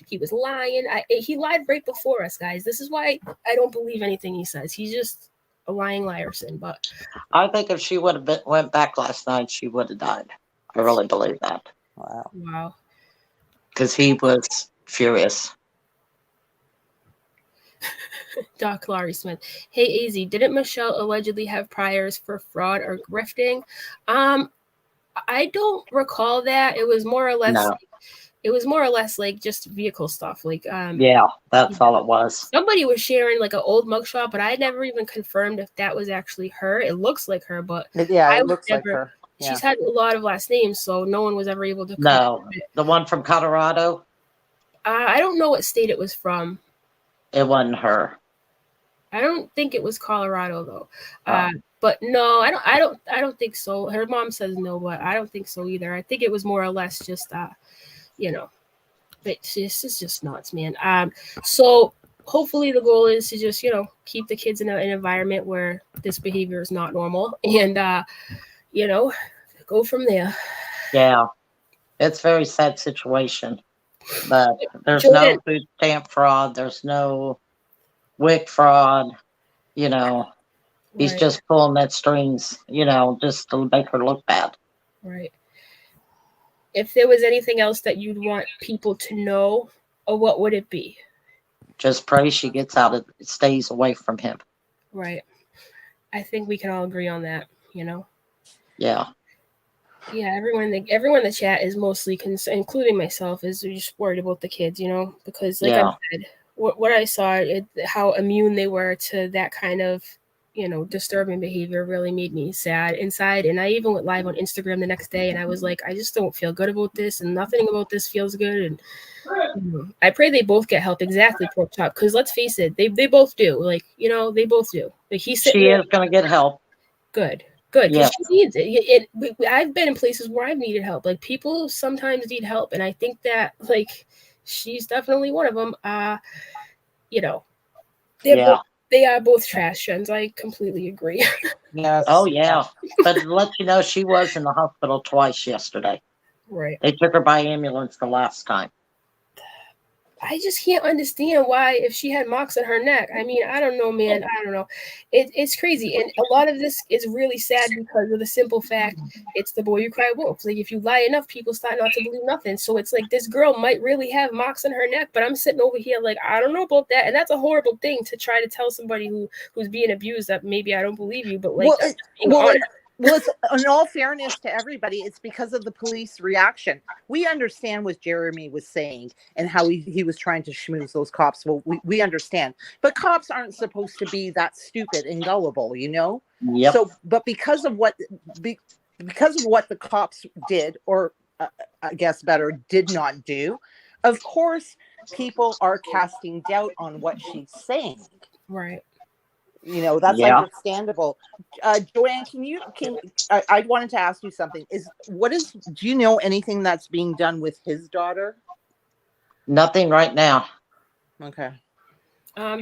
he was lying. He lied right before us, guys. This is why I don't believe anything he says. He's just a lying liarson. But I think if she would have went back last night, she would have died. I really believe that. Wow. Because he was furious. Doc Laurie Smith. Hey, AZ, didn't Michelle allegedly have priors for fraud or grifting? I don't recall that. It was more or less. No. It was more or less like just vehicle stuff. Like yeah, that's all it was. Somebody was sharing like an old mugshot, but I never even confirmed if that was actually her. It looks like her, but yeah, it looks like her. Yeah. She's had a lot of last names, so no one was ever able to. No, the one from Colorado. I don't know what state it was from. It wasn't her. I don't think it was Colorado though. But no, I don't think so. Her mom says no, but I don't think so either. I think it was more or less just but this is just nuts, man. So hopefully the goal is to just keep the kids in an environment where this behavior is not normal, and go from there. Yeah, it's a very sad situation, but there's no food stamp fraud. There's no WIC fraud. He's just pulling that strings, just to make her look bad. Right. If there was anything else that you'd want people to know, what would it be? Just pray she gets out stays away from him. Right. I think we can all agree on that, Yeah. Yeah, everyone in the chat is mostly concerned, including myself, is just worried about the kids, because like I said, what I saw, how immune they were to that kind of, disturbing behavior really made me sad inside. And I even went live on Instagram the next day, and I was like, I just don't feel good about this, and nothing about this feels good. And I pray they both get help. Exactly, Pork Chop, because let's face it, they both do. Like, they both do. Like, she is going to get help. Good. Because she needs it. I've been in places where I've needed help. Like, people sometimes need help, and I think that, like, she's definitely one of them. They are both trash gens. I completely agree. Yes. Oh yeah, but to let you know, she was in the hospital twice yesterday. Right. They took her by ambulance the last time. I just can't understand why, if she had marks on her neck. I mean, I don't know, man. I don't know. It's crazy. And a lot of this is really sad because of the simple fact it's the boy you cry wolf. Like, if you lie enough, people start not to believe nothing. So it's like, this girl might really have marks on her neck, but I'm sitting over here like, I don't know about that. And that's a horrible thing to try to tell somebody who's being abused that maybe I don't believe you, but like, well, it's, in all fairness to everybody, it's because of the police reaction. We understand what Jeremy was saying and how he was trying to schmooze those cops. Well, we understand. But cops aren't supposed to be that stupid and gullible, Yep. So, but because of what the cops did, or I guess better, did not do, of course, people are casting doubt on what she's saying. Right. That's understandable. Joanne, I wanted to ask you something. Do you know anything that's being done with his daughter? Nothing right now. Okay.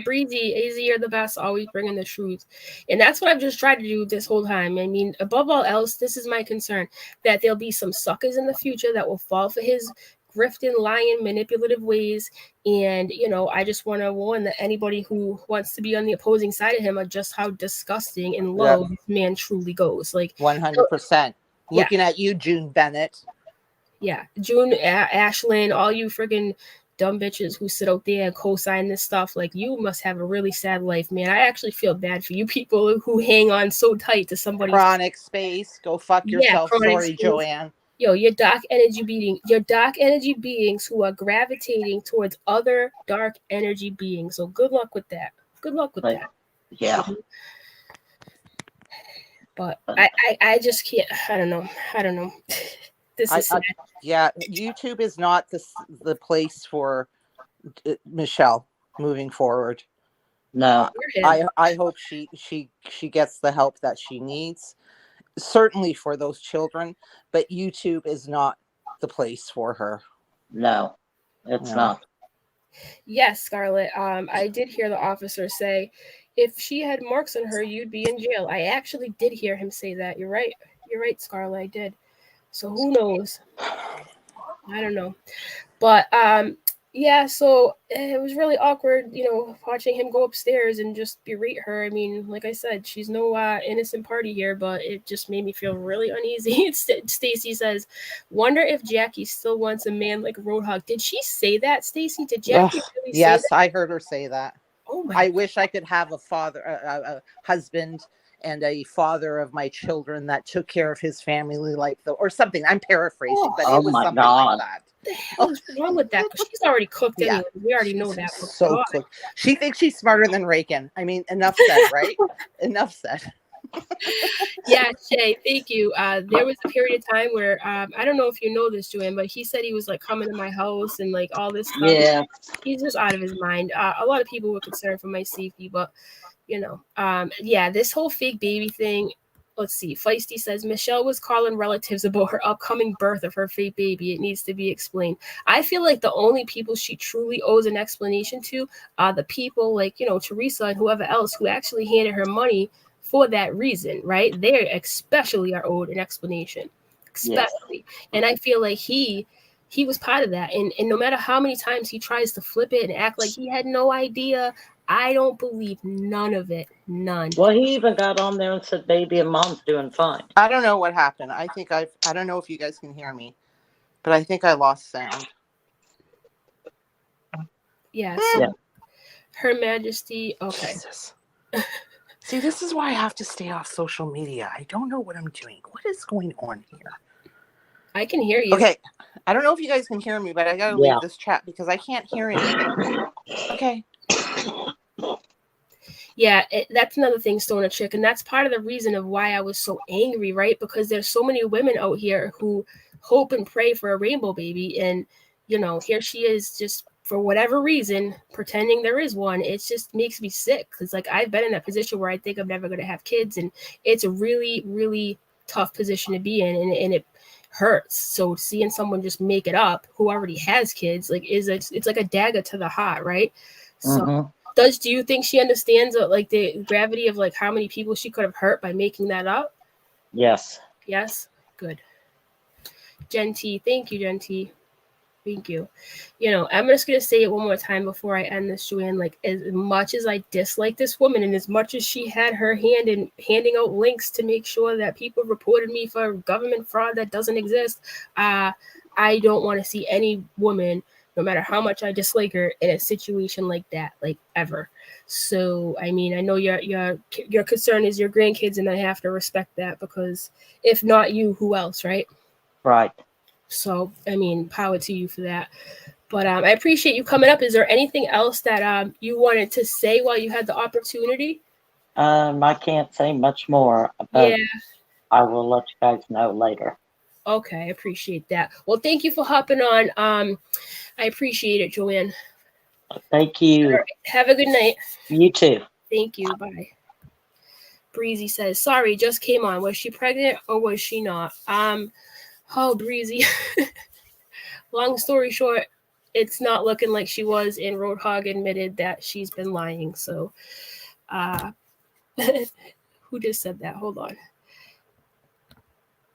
Breezy, AZ, you're the best, always bringing the truth. And that's what I've just tried to do this whole time. I mean, above all else, this is my concern, that there'll be some suckers in the future that will fall for his grifting, lying, manipulative ways. And, I just want to warn that anybody who wants to be on the opposing side of him are just how disgusting and low this man truly goes. Like, 100%. Yeah. Looking at you, June Bennett. Yeah, June, Ashlyn, all you freaking dumb bitches who sit out there and co-sign this stuff, like, you must have a really sad life, man. I actually feel bad for you people who hang on so tight to somebody's Chronic space. Go fuck yourself. chronic Sorry, space. Joanne. Yo, your dark energy beings who are gravitating towards other dark energy beings. So good luck with that. Good luck with that. Yeah. But I just can't. I don't know. This is sad. Yeah, YouTube is not the place for Michelle moving forward. No. I hope she gets the help that she needs, certainly for those children, but YouTube is not the place for her. No, it's not. Yes, Scarlett. I did hear the officer say, if she had marks on her, you'd be in jail. I actually did hear him say that. You're right. You're right, Scarlett. I did. So who knows? I don't know. But yeah, so it was really awkward, watching him go upstairs and just berate her. I mean, like I said, she's no innocent party here, but it just made me feel really uneasy. Stacy says, wonder if Jackie still wants a man like Roadhog. Did she say that, Stacy? Did Jackie really say that? Yes, I heard her say that. Oh my! I wish I could have a husband and a father of my children that took care of his family or something. I'm paraphrasing, but it was something like that. What the hell is wrong with that? Because she's already cooked anyway. We already know that. So cooked. She thinks she's smarter than Reagan. I mean, enough said, right? Enough said. Yeah, Shay, thank you. There was a period of time where I don't know if you know this, Joanne, but he said he was like coming to my house and like all this stuff. Yeah. He's just out of his mind. A lot of people were concerned for my safety, but yeah, this whole fake baby thing. Let's see. Feisty says Michelle was calling relatives about her upcoming birth of her fake baby. It needs to be explained. I feel like the only people she truly owes an explanation to are the people like, Teresa and whoever else who actually handed her money for that reason, right? They especially are owed an explanation. Especially. Yes. And I feel like he was part of that. And no matter how many times he tries to flip it and act like he had no idea, I don't believe none of it. None. Well, he even got on there and said baby and mom's doing fine. I don't know what happened. I don't know if you guys can hear me, but I think I lost sound. Yeah. So Her Majesty. Okay. Jesus. See, this is why I have to stay off social media. I don't know what I'm doing. What is going on here? I can hear you. Okay. I don't know if you guys can hear me, but I got to leave this chat because I can't hear anything. Okay. Yeah, that's another thing, Stoner Chick, and that's part of the reason of why I was so angry, right? Because there's so many women out here who hope and pray for a rainbow baby, and here she is just for whatever reason pretending there is one. It just makes me sick because like I've been in that position where I think I'm never going to have kids, and it's a really, really tough position to be in, and it hurts. So seeing someone just make it up who already has kids, like it's like a dagger to the heart, right? So. Do you think she understands like the gravity of like how many people she could have hurt by making that up? Yes. Yes. Good. Jen T. Thank you, Jen T. Thank you. I'm just gonna say it one more time before I end this, Joanne. Like, as much as I dislike this woman, and as much as she had her hand in handing out links to make sure that people reported me for government fraud that doesn't exist, I don't want to see any woman, no matter how much I dislike her, in a situation like that, like ever. So, I mean, I know your concern is your grandkids, and I have to respect that because if not you, who else, right? Right. So, I mean, power to you for that. But I appreciate you coming up. Is there anything else that you wanted to say while you had the opportunity? I can't say much more, but I will let you guys know later. Okay, I appreciate that. Well, thank you for hopping on. I appreciate it, Joanne. Thank you. Right. Have a good night. You too. Thank you. Bye. Breezy says, sorry, just came on. Was she pregnant or was she not? Oh, Breezy. Long story short, it's not looking like she was, and Roadhog admitted that she's been lying. So, who just said that? Hold on.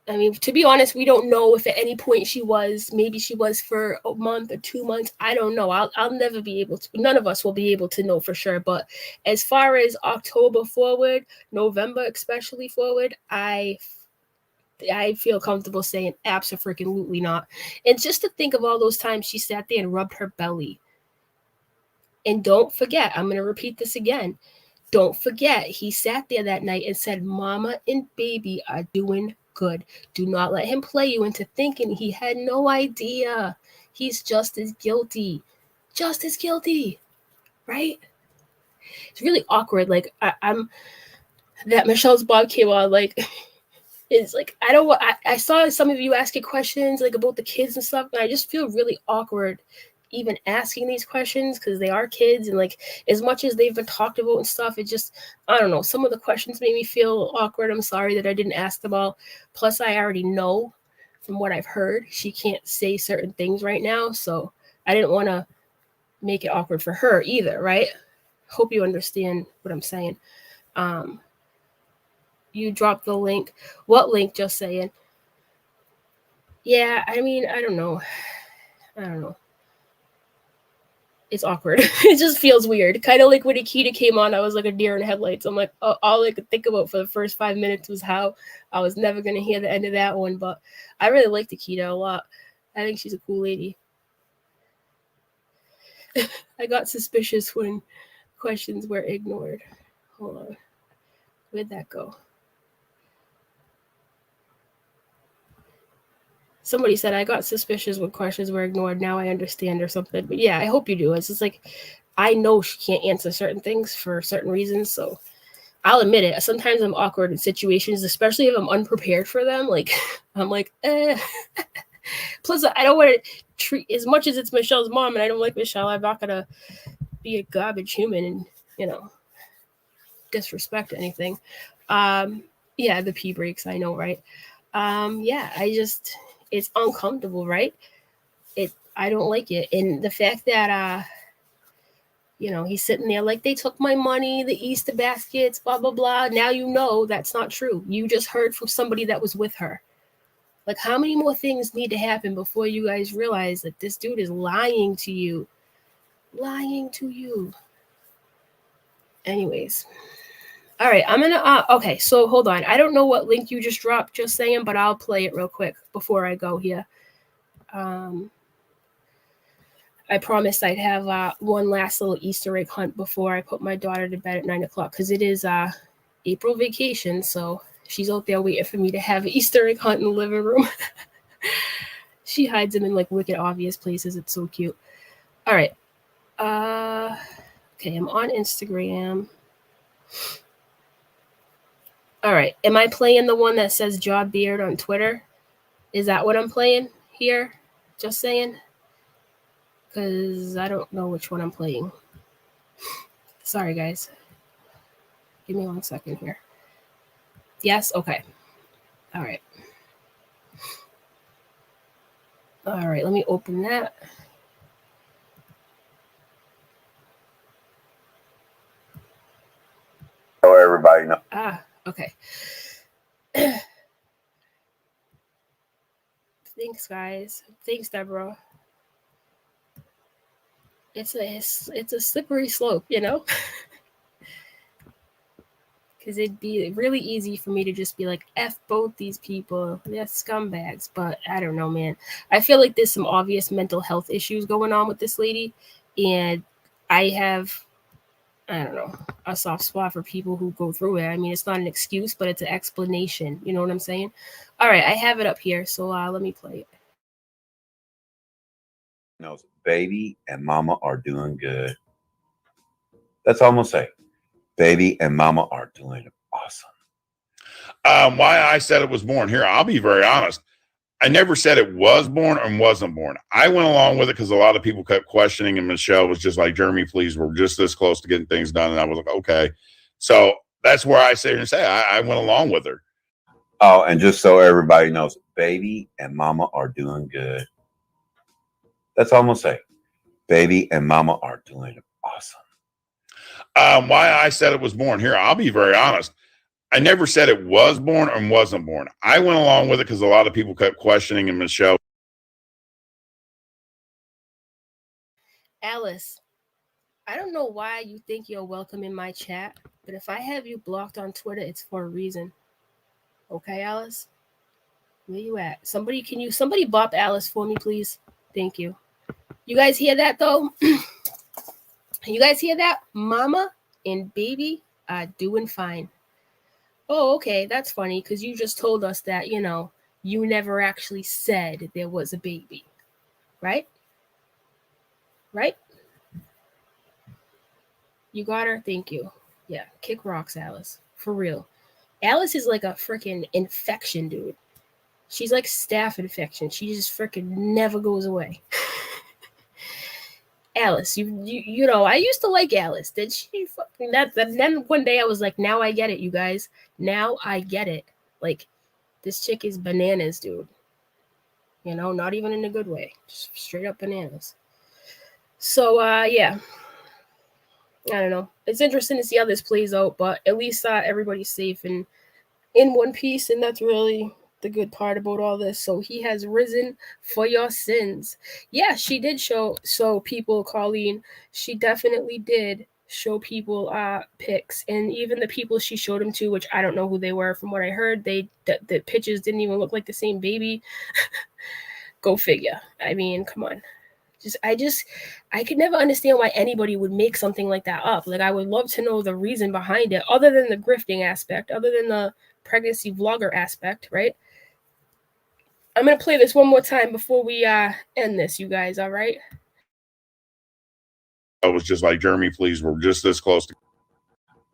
I mean, to be honest, we don't know if at any point she was. Maybe she was for a month or 2 months. I don't know. I'll never be able to. None of us will be able to know for sure. But as far as October forward, November especially forward, I I feel comfortable saying abso-freaking-lutely not. And just to think of all those times she sat there and rubbed her belly. And don't forget, I'm going to repeat this again. Don't forget, he sat there that night and said, Mama and baby are doing good. Do not let him play you into thinking he had no idea. He's just as guilty. Just as guilty. Right? It's really awkward. Like, I'm that Michelle's Bob came on, like, is like, I don't want, I saw some of you asking questions, like, about the kids and stuff, and I just feel really awkward even asking these questions because they are kids, and like, as much as they've been talked about and stuff, it just, I don't know, some of the questions made me feel awkward. I'm sorry that I didn't ask them all. Plus, I already know from what I've heard, she can't say certain things right now, so I didn't want to make it awkward for her either, right? Hope you understand what I'm saying. You dropped the link. What link? Just saying. Yeah, I mean, I don't know. It's awkward. It just feels weird. Kind of like when Akita came on, I was like a deer in headlights. I'm like, all I could think about for the first 5 minutes was how I was never going to hear the end of that one. But I really liked Akita a lot. I think she's a cool lady. I got suspicious when questions were ignored. Hold on. Where'd that go? Somebody said I got suspicious when questions were ignored. Now I understand or something. But yeah, I hope you do. It's just like, I know she can't answer certain things for certain reasons. So I'll admit it. Sometimes I'm awkward in situations, especially if I'm unprepared for them. Like, I'm like, eh. Plus, I don't want to treat, as much as it's Michelle's mom and I don't like Michelle, I'm not going to be a garbage human and, you know, disrespect anything. Yeah, the pee breaks, I know, right? Yeah, it's uncomfortable, right? I don't like it. And the fact that he's sitting there like, they took my money, the Easter baskets, blah blah blah. Now you know that's not true. You just heard from somebody that was with her. Like, how many more things need to happen before you guys realize that this dude is lying to you? Lying to you. Anyways. All right, I'm gonna okay, so hold on. I don't know what link you just dropped, just saying, but I'll play it real quick before I go here. I promised I'd have one last little Easter egg hunt before I put my daughter to bed at 9 o'clock, because it is April vacation, so she's out there waiting for me to have an Easter egg hunt in the living room. She hides them in like wicked obvious places. It's so cute. All right. Okay, I'm on Instagram. All right. Am I playing the one that says Job Beard on Twitter? Is that what I'm playing here? Just saying. Because I don't know which one I'm playing. Sorry, guys. Give me 1 second here. Yes? Okay. All right. All right, let me open that. So everybody knows. Okay. Thanks, guys. Thanks, Deborah. It's a slippery slope, you know? Because it'd be really easy for me to just be like, F both these people. They're scumbags. But I don't know, man. I feel like there's some obvious mental health issues going on with this lady. And I have, I don't know, a soft spot for people who go through it. I mean, it's not an excuse, but it's an explanation. You know what I'm saying? All right, I have it up here. So let me play it. Knows baby and mama are doing good. That's all I'm gonna say. Baby and mama are doing awesome. Why I said it was born here, I'll be very honest. I never said it was born or wasn't born. I went along with it because a lot of people kept questioning, and Michelle was just like, Jeremy, please, we're just this close to getting things done. And I was like, okay. So that's where I say I went along with her. Oh, and just so everybody knows, baby and mama are doing good. That's all I'm gonna say. Baby and mama are doing awesome. Why I said it was born here, I'll be very honest. I never said it was born or wasn't born. I went along with it because a lot of people kept questioning, and Michelle. Alice, I don't know why you think you're welcome in my chat, but if I have you blocked on Twitter, it's for a reason. Okay, Alice? Where you at? Somebody bop Alice for me, please? Thank you. You guys hear that though? You guys hear that? Mama and baby are doing fine. Oh, okay, that's funny because you just told us that, you never actually said there was a baby. Right? Right? You got her? Thank you. Yeah, kick rocks, Alice. For real. Alice is like a freaking infection, dude. She's like staph infection. She just freaking never goes away. Alice, you know, I used to like Alice. Did she fucking that? And then one day I was like, now I get it, you guys. Now I get it. Like, this chick is bananas, dude. Not even in a good way. Just straight up bananas. So, yeah. I don't know. It's interesting to see how this plays out, but at least everybody's safe and in one piece, and that's really the good part about all this. So he has risen for your sins. Yeah, she did show people, Colleen. She definitely did show people pics, and even the people she showed them to, which I don't know who they were. From what I heard, the pictures didn't even look like the same baby. Go figure. I mean, come on. I could never understand why anybody would make something like that up. Like, I would love to know the reason behind it, other than the grifting aspect, other than the pregnancy vlogger aspect, right? I'm gonna play this one more time before we end this, you guys. All right? I was just like, Jeremy, please, we're just this close to.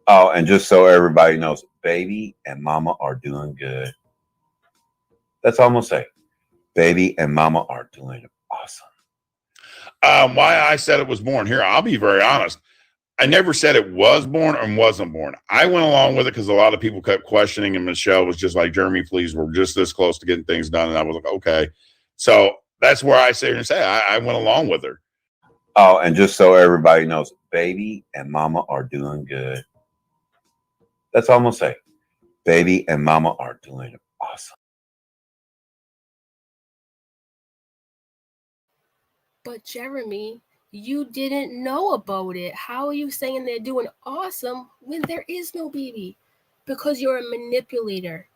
Oh, and just so everybody knows, baby and mama are doing good. That's all I'm gonna say. Baby and mama are doing awesome. Why I said it was born here, I'll be very honest. I never said it was born or wasn't born. I went along with it because a lot of people kept questioning, and Michelle was just like, Jeremy, please, we're just this close to getting things done. And I was like, okay. So that's where I sit and say I went along with her. Oh, and just so everybody knows, baby and mama are doing good. That's all I'm gonna say. Baby and mama are doing awesome. But Jeremy, you didn't know about it. How are you saying they're doing awesome when there is no baby? Because you're a manipulator.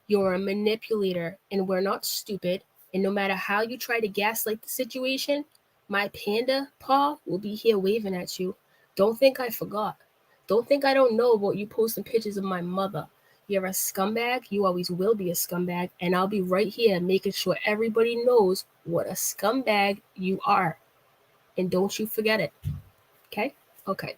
You're a manipulator, and we're not stupid. And no matter how you try to gaslight the situation, my panda paw will be here waving at you. Don't think I forgot. Don't think I don't know about you posting pictures of my mother. You're a scumbag. You always will be a scumbag. And I'll be right here making sure everybody knows what a scumbag you are. And don't you forget it. Okay? Okay.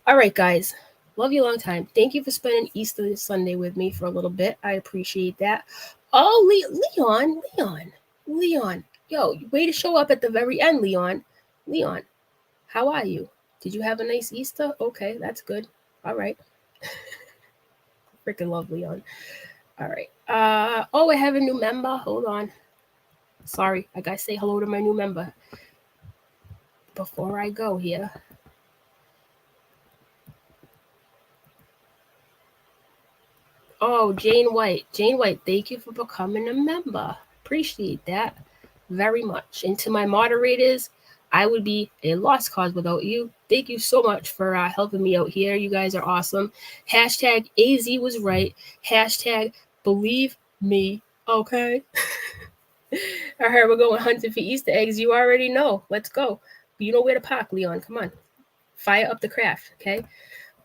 All right, guys. Love you a long time. Thank you for spending Easter Sunday with me for a little bit. I appreciate that. Oh, Leon. Yo, way to show up at the very end, Leon. Leon, how are you? Did you have a nice Easter? Okay, that's good. All right. Freaking love Leon. All right. Oh, I have a new member. Hold on. Sorry, I gotta say hello to my new member before I go here. Oh, Jane White. Jane White, thank you for becoming a member. Appreciate that very much. And to my moderators, I would be a lost cause without you. Thank you so much for helping me out here. You guys are awesome. Hashtag AZ was right. Hashtag believe me. Okay. I heard we're going hunting for Easter eggs. You already know. Let's go. You know where to park, Leon. Come on. Fire up the craft, okay?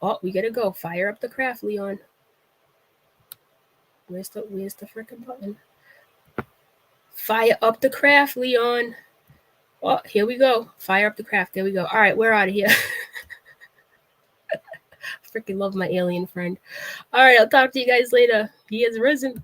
Oh, we gotta go. Fire up the craft, Leon. Where's the freaking button? Fire up the craft, Leon. Oh, here we go. Fire up the craft. There we go. All right, we're out of here. Freaking love my alien friend. All right, I'll talk to you guys later. He has risen.